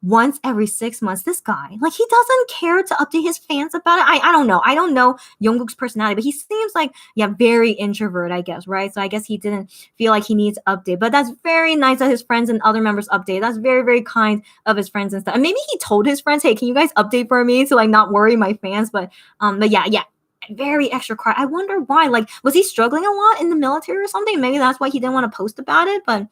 once every 6 months, this guy, like, he doesn't care to update his fans about it. I don't know. I don't know Yongguk's personality, but he seems like, very introvert, I guess, right? So I guess he didn't feel like he needs to update. But that's very nice that his friends and other members update. That's very, very kind of his friends and stuff. And maybe he told his friends, hey, can you guys update for me to, like, not worry my fans? But yeah. Very extra quiet. I wonder why. Like, was he struggling a lot in the military or something? Maybe that's why he didn't want to post about it, but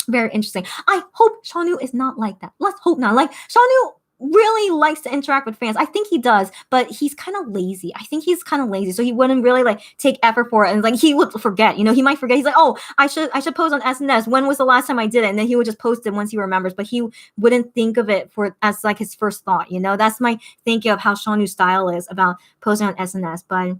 very interesting. I hope Shanu is not like that. Let's hope not. Like, Shanu really likes to interact with fans. I think he does, but he's kind of lazy. I think he's kind of lazy, so he wouldn't really like take effort for it, and like he would forget. He might forget. He's like, oh, I should post on SNS. When was the last time I did it? And then he would just post it once he remembers, but he wouldn't think of it for as like his first thought. That's my thinking of how Seanu's style is about posting on SNS, but.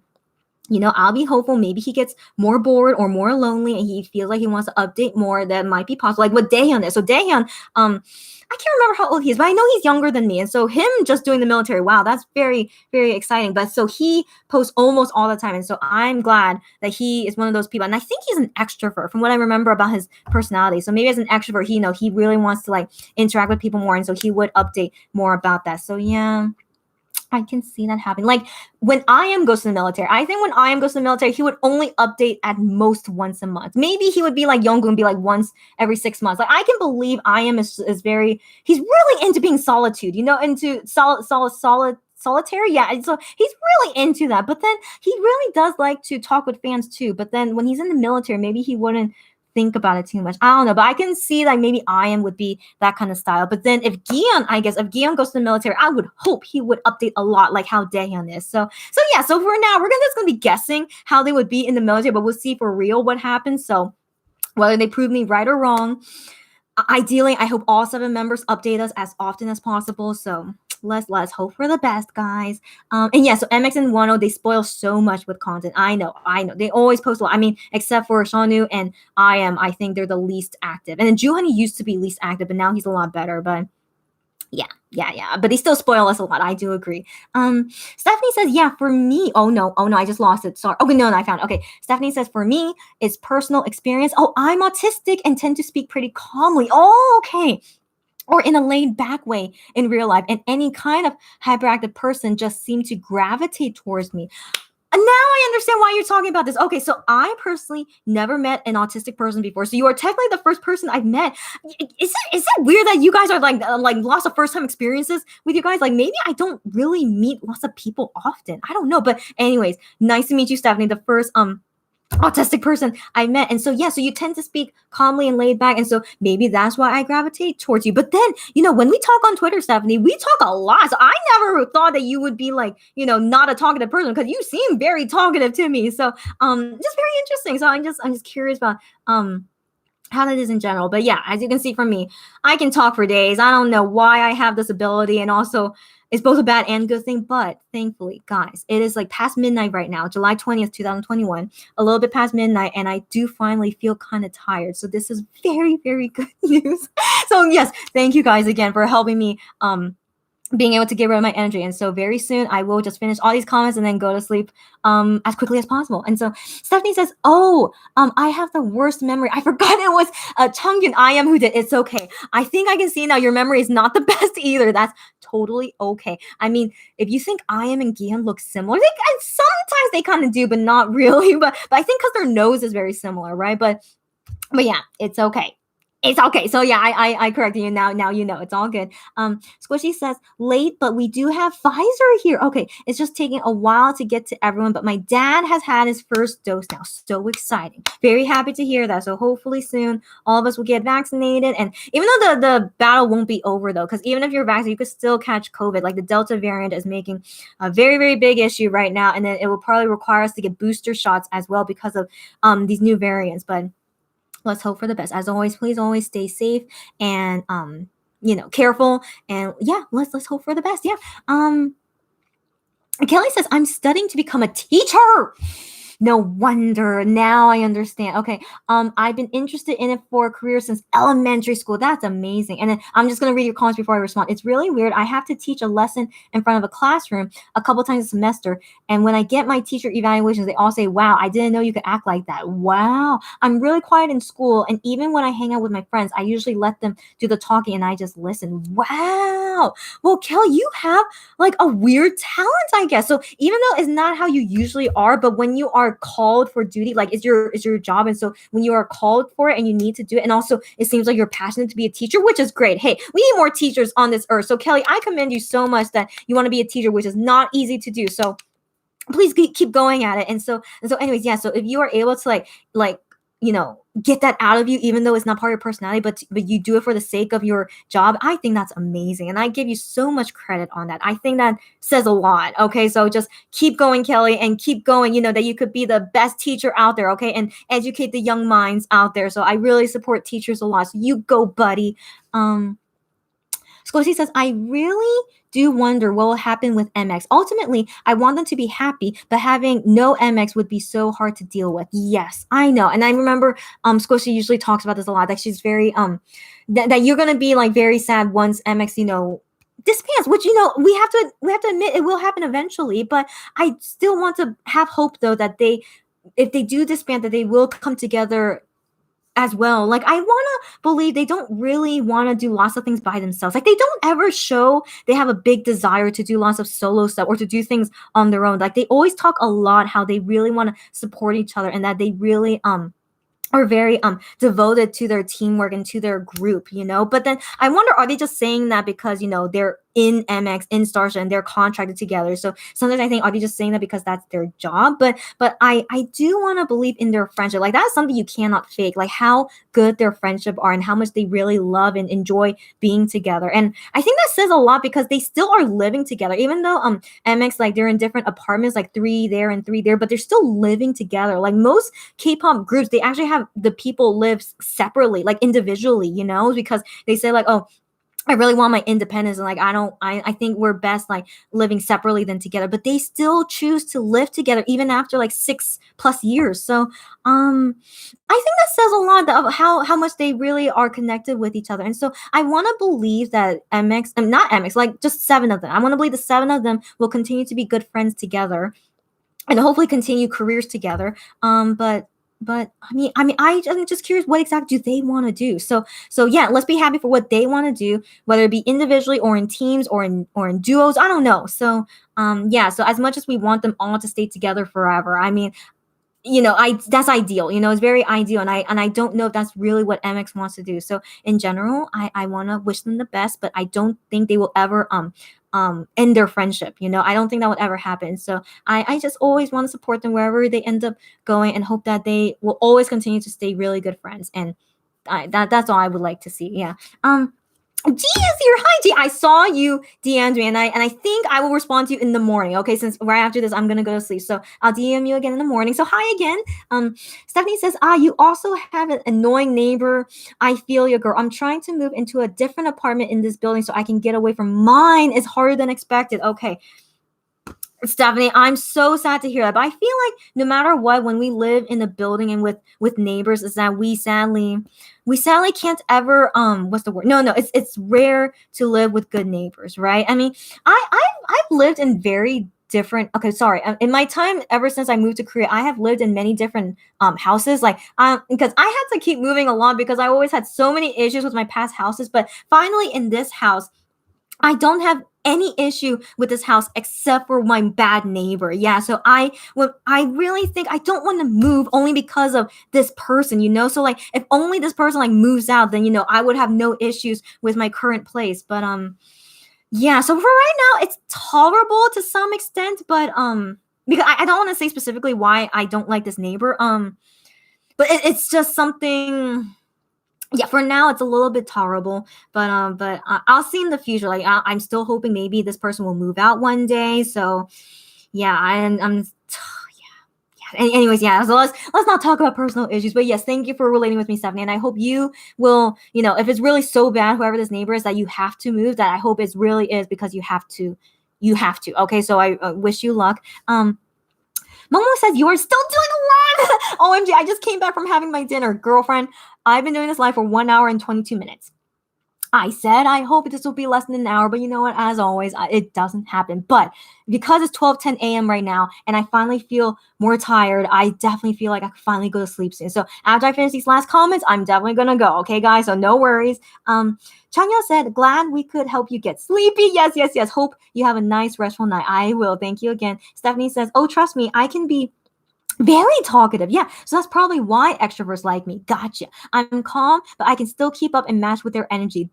I'll be hopeful. Maybe he gets more bored or more lonely and he feels like he wants to update more. That might be possible. Like what Daehyun is. So Daehyun, I can't remember how old he is, but I know he's younger than me. And so him just doing the military, wow, that's very, very exciting. But so he posts almost all the time. And so I'm glad that he is one of those people. And I think he's an extrovert from what I remember about his personality. So maybe as an extrovert, he really wants to like interact with people more. And so he would update more about that. So yeah. I can see that happening. Like when IM goes to the military, I think when IM goes to the military, he would only update at most once a month. Maybe he would be like Youngkook, be like once every 6 months. Like I can believe IM is very, he's really into being solitude, into solitary. Yeah. And so he's really into that. But then he really does like to talk with fans too. But then when he's in the military, maybe he wouldn't think about it too much. I don't know, but I can see like maybe IM would be that kind of style. But then if Gion goes to the military, I would hope he would update a lot like how Daehyun is. So yeah, so for now, we're just gonna be guessing how they would be in the military, but we'll see for real what happens. So whether they prove me right or wrong, ideally, I hope all 7 members update us as often as possible. So let's hope for the best, guys. And yeah, so MX and Wano, they spoil so much with content. I know. They always post a lot. I mean, except for Seanu and I think they're the least active. And then Juhani used to be least active, but now he's a lot better. But yeah. But they still spoil us a lot. I do agree. Stephanie says, yeah, for me. Oh no, I just lost it. Sorry. Okay, no, I found it. Okay. Stephanie says, for me, it's personal experience. Oh, I'm autistic and tend to speak pretty calmly. Oh, okay. Or in a laid back way in real life. And any kind of hyperactive person just seemed to gravitate towards me. And now I understand why you're talking about this. Okay, so I personally never met an autistic person before. So you are technically the first person I've met. Is it weird that you guys are like lots of first time experiences with you guys? Like maybe I don't really meet lots of people often. I don't know. But anyways, nice to meet you, Stephanie. The first autistic person I met. And so yeah, so you tend to speak calmly and laid back, and so maybe that's why I gravitate towards you. But then when we talk on Twitter, Stephanie, we talk a lot. So I never thought that you would be like not a talkative person, because you seem very talkative to me. So just very interesting. So I'm just curious about how that is in general. But yeah, as you can see from me, I can talk for days. I don't know why I have this ability, and also it's both a bad and good thing, but thankfully, guys, it is like past midnight right now, July 20th, 2021, a little bit past midnight, and I do finally feel kind of tired. So this is very, very good news. So yes, thank you guys again for helping me being able to get rid of my energy. And so very soon I will just finish all these comments and then go to sleep as quickly as possible. And so Stephanie says, I have the worst memory. I forgot it was Changyun IM who did. It's okay. I think I can see now your memory is not the best either. That's totally okay. I mean, if you think IM and Gion look similar, sometimes they kind of do, but not really. But I think because their nose is very similar, right? But yeah, it's okay. It's okay. So yeah, I corrected you now. Now you know it's all good. Squishy says late, but we do have Pfizer here. Okay, it's just taking a while to get to everyone, but my dad has had his first dose now. So exciting. Very happy to hear that. So hopefully soon all of us will get vaccinated. And even though the battle won't be over though, because even if you're vaccinated, you could still catch COVID. Like the Delta variant is making a very, very big issue right now, and then it will probably require us to get booster shots as well because of these new variants. But let's hope for the best. As always, please always stay safe and careful. And yeah, let's hope for the best. Yeah. Kelly says, I'm studying to become a teacher. No wonder. Now I understand. Okay. I've been interested in it for a career since elementary school. That's amazing. And then I'm just going to read your comments before I respond. It's really weird. I have to teach a lesson in front of a classroom a couple times a semester. And when I get my teacher evaluations, they all say, wow, I didn't know you could act like that. Wow. I'm really quiet in school. And even when I hang out with my friends, I usually let them do the talking and I just listen. Wow. Well, Kelly, you have like a weird talent, I guess. So even though it's not how you usually are, but when you are called for duty, like it's your job, and so when you are called for it and you need to do it, and also it seems like you're passionate to be a teacher, which is great. Hey, we need more teachers on this earth. So Kelly, I commend you so much that you want to be a teacher, which is not easy to do. So please keep going at it. And so anyways, yeah, so if you are able to like get that out of you, even though it's not part of your personality, but you do it for the sake of your job. I think that's amazing. And I give you so much credit on that. I think that says a lot. Okay. So just keep going, Kelly, and keep going, that you could be the best teacher out there. Okay. And educate the young minds out there. So I really support teachers a lot. So you go, buddy. Scorsese says, I really do wonder what will happen with MX. Ultimately, I want them to be happy, but having no MX would be so hard to deal with. Yes, I know. And I remember Scorsese usually talks about this a lot, that she's very, that you're going to be like very sad once MX, disbands, which, we have to admit it will happen eventually. But I still want to have hope, though, that if they do disband, that they will come together as well. Like, I want to believe they don't really want to do lots of things by themselves. Like, they don't ever show they have a big desire to do lots of solo stuff or to do things on their own. Like, they always talk a lot how they really want to support each other, and that they really are very devoted to their teamwork and to their group, But then I wonder, are they just saying that because, they're in MX, in Starship, and they're contracted together? So sometimes I think, are they just saying that because that's their job? But I do want to believe in their friendship. Like, that's something you cannot fake, like how good their friendship are and how much they really love and enjoy being together. And I think that says a lot, because they still are living together, even though MX, like, they're in different apartments, like 3 there and 3 there, but they're still living together. Like, most K-pop groups, they actually have the people live separately, like individually, because they say like, oh, I really want my independence, and like I think we're best like living separately than together. But they still choose to live together even after like 6+ years. So I think that says a lot of how much they really are connected with each other. And so I want to believe that not MX, like just 7 of them. I want to believe the 7 of them will continue to be good friends together, and hopefully continue careers together. But I'm just curious, what exactly do they want to do? So yeah, let's be happy for what they want to do, whether it be individually or in teams or in duos. I don't know. So yeah. So as much as we want them all to stay together forever, I mean, that's ideal. It's very ideal, and I don't know if that's really what MX wants to do. So in general, I want to wish them the best, but I don't think they will ever end their friendship. I don't think that would ever happen. So I just always want to support them wherever they end up going, and hope that they will always continue to stay really good friends. And that's all I would like to see. Yeah. G is here. Hi, G. I saw you DM me, and I think I will respond to you in the morning. Okay, since right after this I'm gonna go to sleep, so I'll DM you again in the morning. So hi again. Stephanie says, you also have an annoying neighbor. I feel you, girl. I'm trying to move into a different apartment in this building so I can get away from mine. It's harder than expected. Okay, Stephanie, I'm so sad to hear that. But I feel like no matter what, when we live in a building and with neighbors, is that we sadly can't ever what's the word? No, it's rare to live with good neighbors, right? I mean, I've lived in very different, okay, sorry, in my time ever since I moved to Korea, I have lived in many different houses, like because I had to keep moving along because I always had so many issues with my past houses. But finally in this house, I don't have any issue with this house except for my bad neighbor. Yeah, so I really think I don't want to move only because of this person, So like, if only this person like moves out, then I would have no issues with my current place. But yeah. So for right now, it's tolerable to some extent, but because I don't want to say specifically why I don't like this neighbor. But it's just something. Yeah, for now it's a little bit tolerable, but I'll see in the future. Like I'm still hoping maybe this person will move out one day. So yeah, I'm yeah. Anyways, yeah. So let's not talk about personal issues. But yes, thank you for relating with me, Stephanie. And I hope you will, if it's really so bad, whoever this neighbor is, that you have to move, that I hope it really is because you have to. You have to. Okay, so I wish you luck. Momo says, you are still doing a live. OMG, I just came back from having my dinner. Girlfriend, I've been doing this live for 1 hour and 22 minutes. I said I hope this will be less than an hour, but you know what? As always, it doesn't happen. But because it's 12:10 a.m. right now, and I finally feel more tired, I definitely feel like I can finally go to sleep soon. So after I finish these last comments, I'm definitely gonna go. Okay, guys? So no worries. Chanya said, glad we could help you get sleepy. Yes. Hope you have a nice, restful night. I will. Thank you again. Stephanie says, oh, trust me, I can be very talkative. Yeah. So that's probably why extroverts like me. Gotcha. I'm calm, but I can still keep up and match with their energy.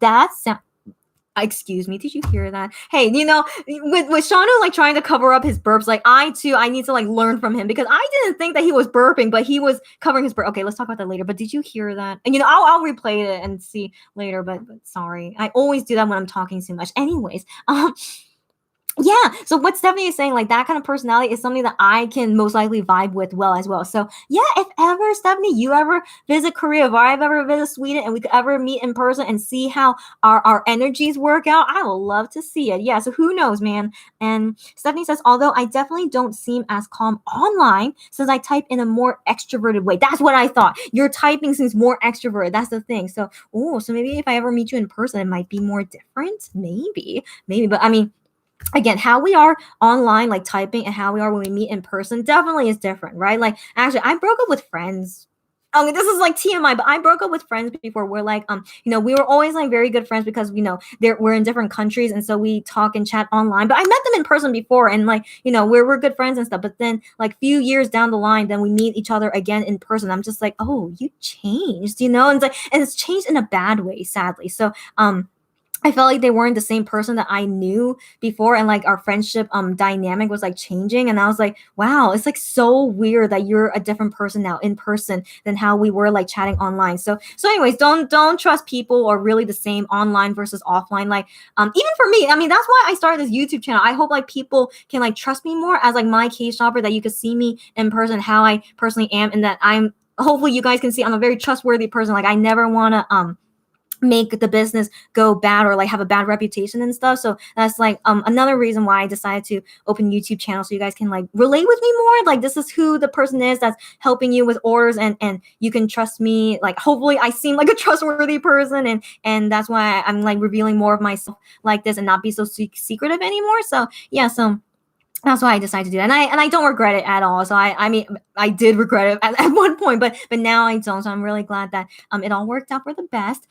Excuse me, did you hear that? Hey, with Shauno like trying to cover up his burps, like I need to like learn from him because I didn't think that he was burping, but he was covering his burp. Okay, let's talk about that later. But did you hear that? And I'll replay it and see later. But sorry, I always do that when I'm talking too much. Anyways, yeah, so what Stephanie is saying, like that kind of personality is something that I can most likely vibe with well as well. So yeah, if ever, Stephanie, you ever visit Korea, if I've ever visit Sweden and we could ever meet in person and see how our energies work out, I would love to see it. Yeah, so who knows, man. And Stephanie says, although I definitely don't seem as calm online since I type in a more extroverted way. That's what I thought. Your typing seems more extroverted. That's the thing. So so maybe if I ever meet you in person, it might be more different. Maybe. But I mean, again, how we are online, like typing, and how we are when we meet in person definitely is different, right? Like, actually, I broke up with friends. I mean, this is like TMI, but I broke up with friends before. We're like, we were always like very good friends because we're in different countries, and so we talk and chat online. But I met them in person before, and like, we're good friends and stuff. But then, like, few years down the line, then we meet each other again in person. I'm just like, oh, you changed, and it's changed in a bad way, sadly. So, I felt like they weren't the same person that I knew before, and like our friendship dynamic was like changing, and I was like, wow, it's like so weird that you're a different person now in person than how we were like chatting online. So anyways, don't trust people or really the same online versus offline. Like even for me, I mean, that's why I started this YouTube channel. I hope like people can like trust me more as like my case shopper, that you could see me in person, how I personally am, and that hopefully you guys can see I'm a very trustworthy person. Like I never want to make the business go bad or like have a bad reputation and stuff. So that's like another reason why I decided to open YouTube channel, so you guys can like relate with me more. Like this is who the person is that's helping you with orders, and you can trust me. Like hopefully I seem like a trustworthy person, and that's why I'm like revealing more of myself like this and not be so secretive anymore. So yeah, so that's why I decided to do that. And I don't regret it at all. So I mean, I did regret it at one point, but now I don't. So I'm really glad that it all worked out for the best.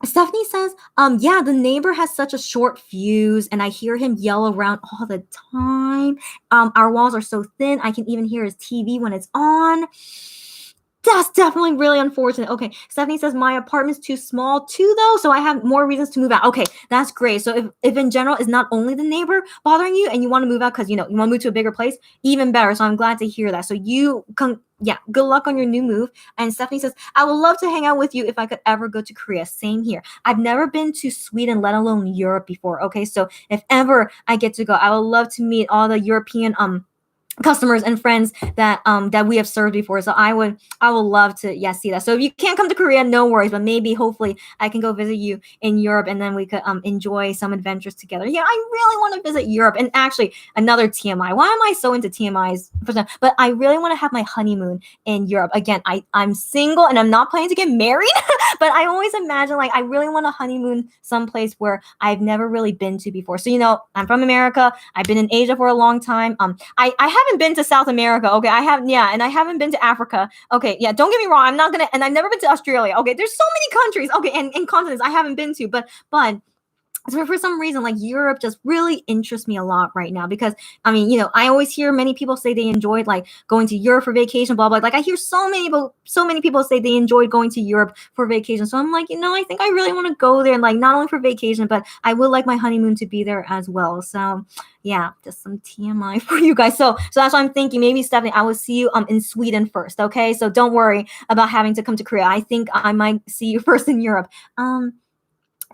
Stephanie says, yeah, the neighbor has such a short fuse and I hear him yell around all the time. Our walls are so thin, I can even hear his TV when it's on. That's definitely really unfortunate. Okay, Stephanie says my apartment's too small too, though, so I have more reasons to move out. Okay, that's great. So if in general it's not only the neighbor bothering you and you want to move out because you want to move to a bigger place, even better. So I'm glad to hear that. So good luck on your new move. And Stephanie says, I would love to hang out with you if I could ever go to Korea. Same here. I've never been to Sweden, let alone Europe before. Okay, so if ever I get to go, I would love to meet all the European customers and friends that we have served before. So I would love to see that. So if you can't come to Korea, no worries, but maybe hopefully I can go visit you in Europe and then we could enjoy some adventures together. Yeah, I really want to visit Europe. And actually another TMI. Why am I so into TMIs? But I really want to have my honeymoon in Europe. Again, I'm single and I'm not planning to get married, but I always imagine like I really want to honeymoon someplace where I've never really been to before. So I'm from America. I've been in Asia for a long time. I haven't been to South America. Okay, and I haven't been to Africa. Okay, yeah, don't get me wrong. I'm not gonna, and I've never been to Australia. Okay, there's so many countries. Okay, and continents I haven't been to, but so for some reason, like Europe just really interests me a lot right now because I mean, I always hear many people say they enjoyed like going to Europe for vacation, blah blah. Like I hear so many people say they enjoyed going to Europe for vacation. So I'm like, I think I really want to go there, and like not only for vacation, but I would like my honeymoon to be there as well. So yeah, just some TMI for you guys. So that's what I'm thinking. Maybe Stephanie, I will see you in Sweden first. Okay, so don't worry about having to come to Korea. I think I might see you first in Europe.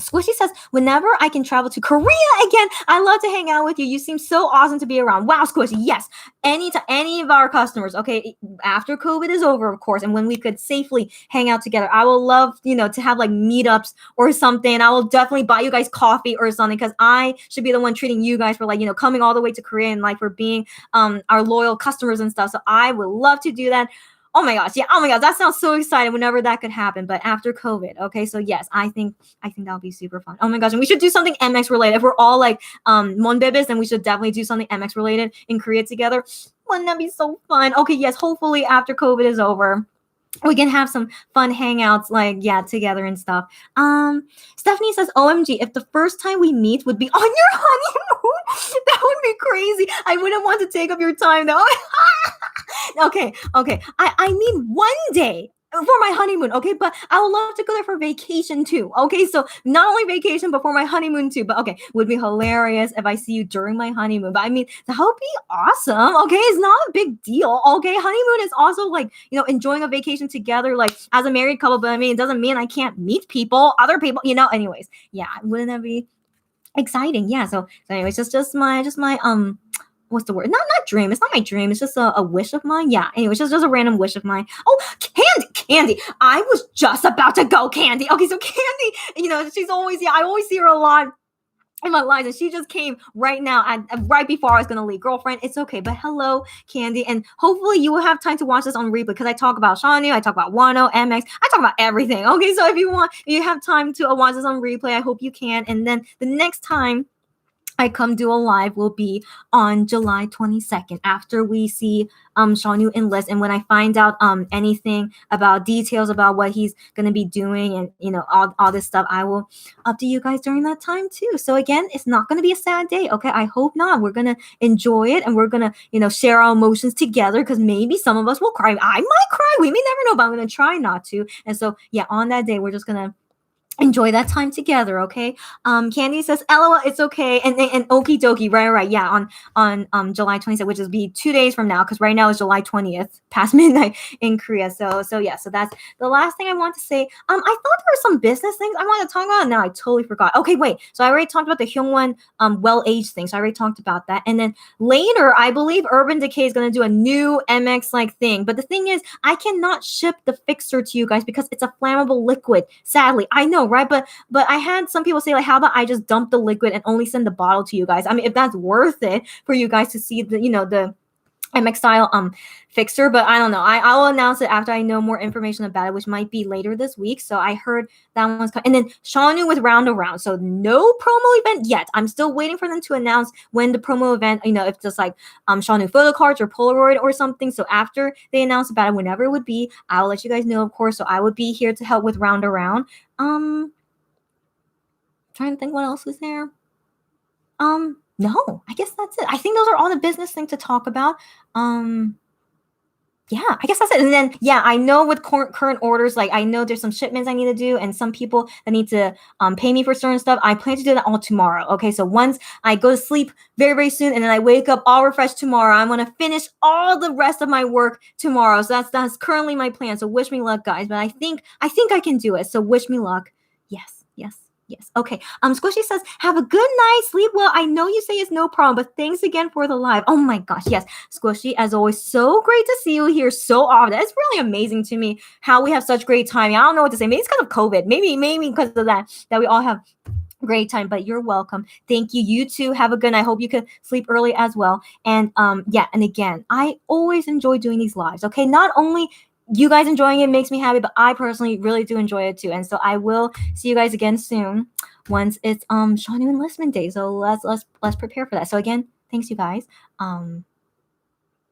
Squishy says, whenever I can travel to Korea again, I love to hang out with you. You seem so awesome to be around. Wow, Squishy. Yes. Any of our customers, okay, after COVID is over, of course, and when we could safely hang out together, I will love, to have like meetups or something. I will definitely buy you guys coffee or something because I should be the one treating you guys for like, coming all the way to Korea and like for being our loyal customers and stuff. So I would love to do that. Oh my gosh. Yeah. Oh my gosh. That sounds so exciting whenever that could happen. But after COVID. Okay. So yes, I think that'll be super fun. Oh my gosh. And we should do something MX related. If we're all like Monbebes, then we should definitely do something MX related in Korea together. Wouldn't that be so fun? Okay. Yes. Hopefully after COVID is over, we can have some fun hangouts together and stuff. Stephanie says, OMG, if the first time we meet would be on your honeymoon, that would be crazy. I wouldn't want to take up your time though. Okay. I mean one day. for my honeymoon, okay? But I would love to go there for vacation too, okay? So not only vacation, but for my honeymoon too. But okay, would be hilarious if I see you during my honeymoon. But I mean, that would be awesome, okay? It's not a big deal, okay? Honeymoon is also like, enjoying a vacation together, like as a married couple. But I mean, it doesn't mean I can't meet people, other people, anyways. Yeah, wouldn't that be exciting? Yeah. So anyways, just my what's the word? Not dream. It's not my dream. It's just a wish of mine. Yeah. Anyway, it's just a random wish of mine. Oh, Candy. I was just about to go, Candy. Okay, so Candy, she's always, I always see her a lot in my life, and she just came right now, right before I was gonna leave. Girlfriend, it's okay, but hello, Candy, and hopefully you will have time to watch this on replay, because I talk about Shawnee, I talk about Wano, MX, I talk about everything. Okay, so if you have time to watch this on replay, I hope you can. And then the next time I come do a live will be on July 22nd, after we see Shawnee enlist, and when I find out anything about details about what he's gonna be doing, and all this stuff, I will update you guys during that time too. So again, it's not gonna be a sad day, okay? I hope not. We're gonna enjoy it, and we're gonna share our emotions together, because maybe some of us will cry. I might cry. We may never know, but I'm gonna try not to. And so yeah, on that day, we're just gonna enjoy that time together, okay? Candy says, "LOL, it's okay." And okie dokie, right, yeah. On July 27th, which is be 2 days from now, because right now is July 20th, past midnight in Korea. So yeah, so that's the last thing I want to say. I thought there were some business things I wanted to talk about, and now I totally forgot. Okay, wait. So I already talked about the Hyungwon well-aged thing. So I already talked about that, and then later, I believe Urban Decay is gonna do a new MX like thing. But the thing is, I cannot ship the fixer to you guys because it's a flammable liquid. Sadly, I know, right? But I had some people say, like, how about I just dump the liquid and only send the bottle to you guys? I mean, if that's worth it for you guys to see the MX style fixer. But I don't know. I will announce it after I know more information about it, which might be later this week. So I heard that one's coming. And then Shawnee with Round Around. So no promo event yet. I'm still waiting for them to announce when the promo event, if it's just like Shawnee photo cards or Polaroid or something. So after they announce about it, whenever it would be, I'll let you guys know, of course. So I would be here to help with Round Around. Trying to think what else is there. No, I guess that's it. I think those are all the business things to talk about. Yeah, I guess that's it. And then, yeah, I know with current orders, like I know there's some shipments I need to do, and some people that need to pay me for certain stuff. I plan to do that all tomorrow. Okay, so once I go to sleep very, very soon, and then I wake up all refreshed tomorrow, I'm gonna finish all the rest of my work tomorrow. So that's currently my plan. So wish me luck, guys. But I think I can do it. So wish me luck. Yes. Okay. Squishy says, "Have a good night. Sleep well. I know you say it's no problem, but thanks again for the live." Oh my gosh, yes. Squishy, as always, so great to see you here so often. It's really amazing to me how we have such great timing. I don't know what to say. Maybe it's because of COVID. Maybe because of that we all have great time. But you're welcome. Thank you. You too. Have a good night. I hope you can sleep early as well. And yeah, and again, I always enjoy doing these lives. Okay, not only you guys enjoying it makes me happy, but I personally really do enjoy it too. And so I will see you guys again soon once it's Shawnee enlistment day. So let's prepare for that. So again, thanks you guys.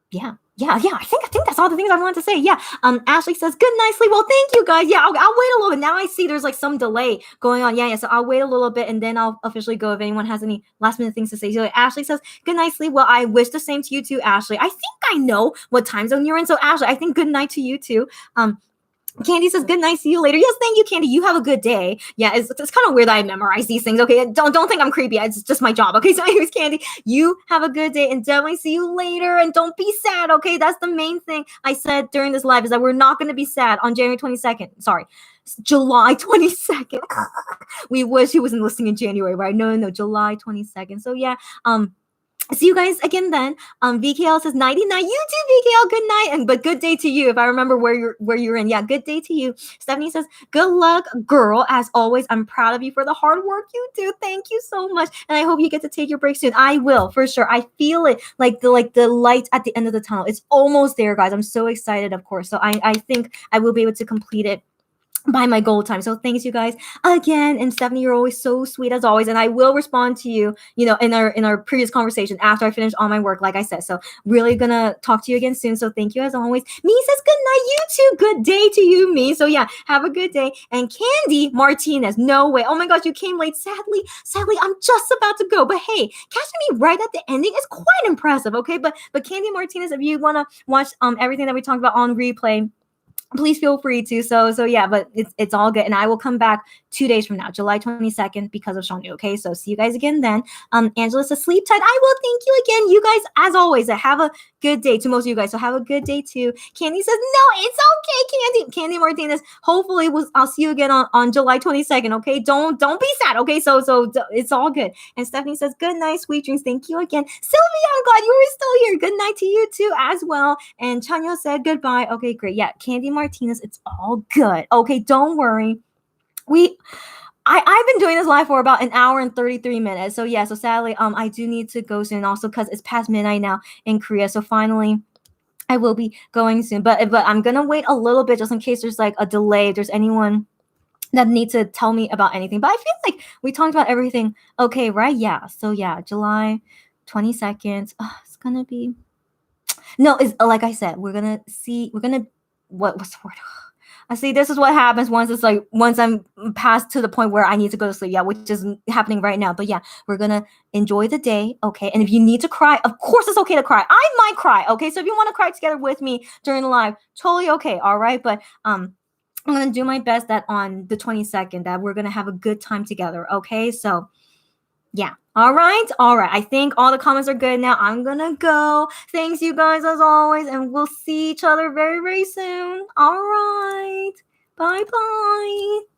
Yeah. I think that's all the things I wanted to say. Yeah. Ashley says, "Good night, sleep well." Thank you guys. Yeah, I'll wait a little bit. Now I see there's like some delay going on. Yeah. So I'll wait a little bit, and then I'll officially go if anyone has any last minute things to say. So Ashley says, "Good night, sleep well." I wish the same to you too, Ashley. I think I know what time zone you're in. So Ashley, I think good night to you too. Candy says, "Good night, see you later." Yes, thank you, Candy. You have a good day. Yeah, it's kind of weird that I memorize these things. Okay, don't think I'm creepy. It's just my job. Okay, so anyways, Candy, you have a good day, and definitely see you later. And don't be sad. Okay, that's the main thing I said during this live, is that we're not going to be sad on January 22nd. Sorry, July 22nd. We wish he was enlisting in January, right? No, July 22nd. So yeah, see you guys again then. VKL says, "Nighty night." You too, VKL. Good night, but good day to you. If I remember where you're in. Yeah, good day to you. Stephanie says, "Good luck, girl. As always, I'm proud of you for the hard work you do. Thank you so much, and I hope you get to take your break soon." I will, for sure. I feel it, like the light at the end of the tunnel. It's almost there, guys. I'm so excited, of course. So I think I will be able to complete it by my goal time. So thanks you guys again. And Stephanie, you're always so sweet as always. And I will respond to you, in our previous conversation after I finish all my work, like I said. So really gonna talk to you again soon. So thank you as always. Me says good night. You too. Good day to you, Me. So yeah, have a good day. And Candy Martinez, no way. Oh my gosh, you came late. Sadly, I'm just about to go. But hey, catching me right at the ending is quite impressive. Okay, but Candy Martinez, if you wanna watch everything that we talked about on replay, please feel free to. So yeah, but it's all good. And I will come back 2 days from now, July 22nd, because of Shanu. Okay. So see you guys again then. Angela says sleep tight. I will. Thank you again. You guys, as always, have a good day to most of you guys. So have a good day too. Candy says, no, it's okay, Candy. Candy Martinez. Hopefully I'll see you again on July 22nd. Okay. Don't be sad. Okay. So it's all good. And Stephanie says, good night, sweet dreams. Thank you again. Sylvia, I'm glad you were still here. Good night to you too as well. And Chanyo said goodbye. Okay, great. Yeah, Candy Martinez, it's all good. Okay, don't worry. I've been doing this live for about an hour and 33 minutes. So yeah, so sadly, I do need to go soon also because it's past midnight now in Korea. So finally I will be going soon. But I'm gonna wait a little bit just in case there's like a delay, if there's anyone that needs to tell me about anything. But I feel like we talked about everything. Okay, right? Yeah. So yeah, July 22nd. It's gonna be no, it's like I said, we're gonna what's the word? I see this is what happens once I'm past to the point where I need to go to sleep. Yeah, which is happening right now. But yeah, we're gonna enjoy the day, okay? And if you need to cry, of course it's okay to cry. I might cry, okay? So if you want to cry together with me during the live, totally okay, all right? But I'm gonna do my best that on the 22nd that we're gonna have a good time together, okay? So yeah. All right. I think all the comments are good now. I'm gonna go. Thanks, you guys, as always, and we'll see each other very, very soon. All right. Bye bye.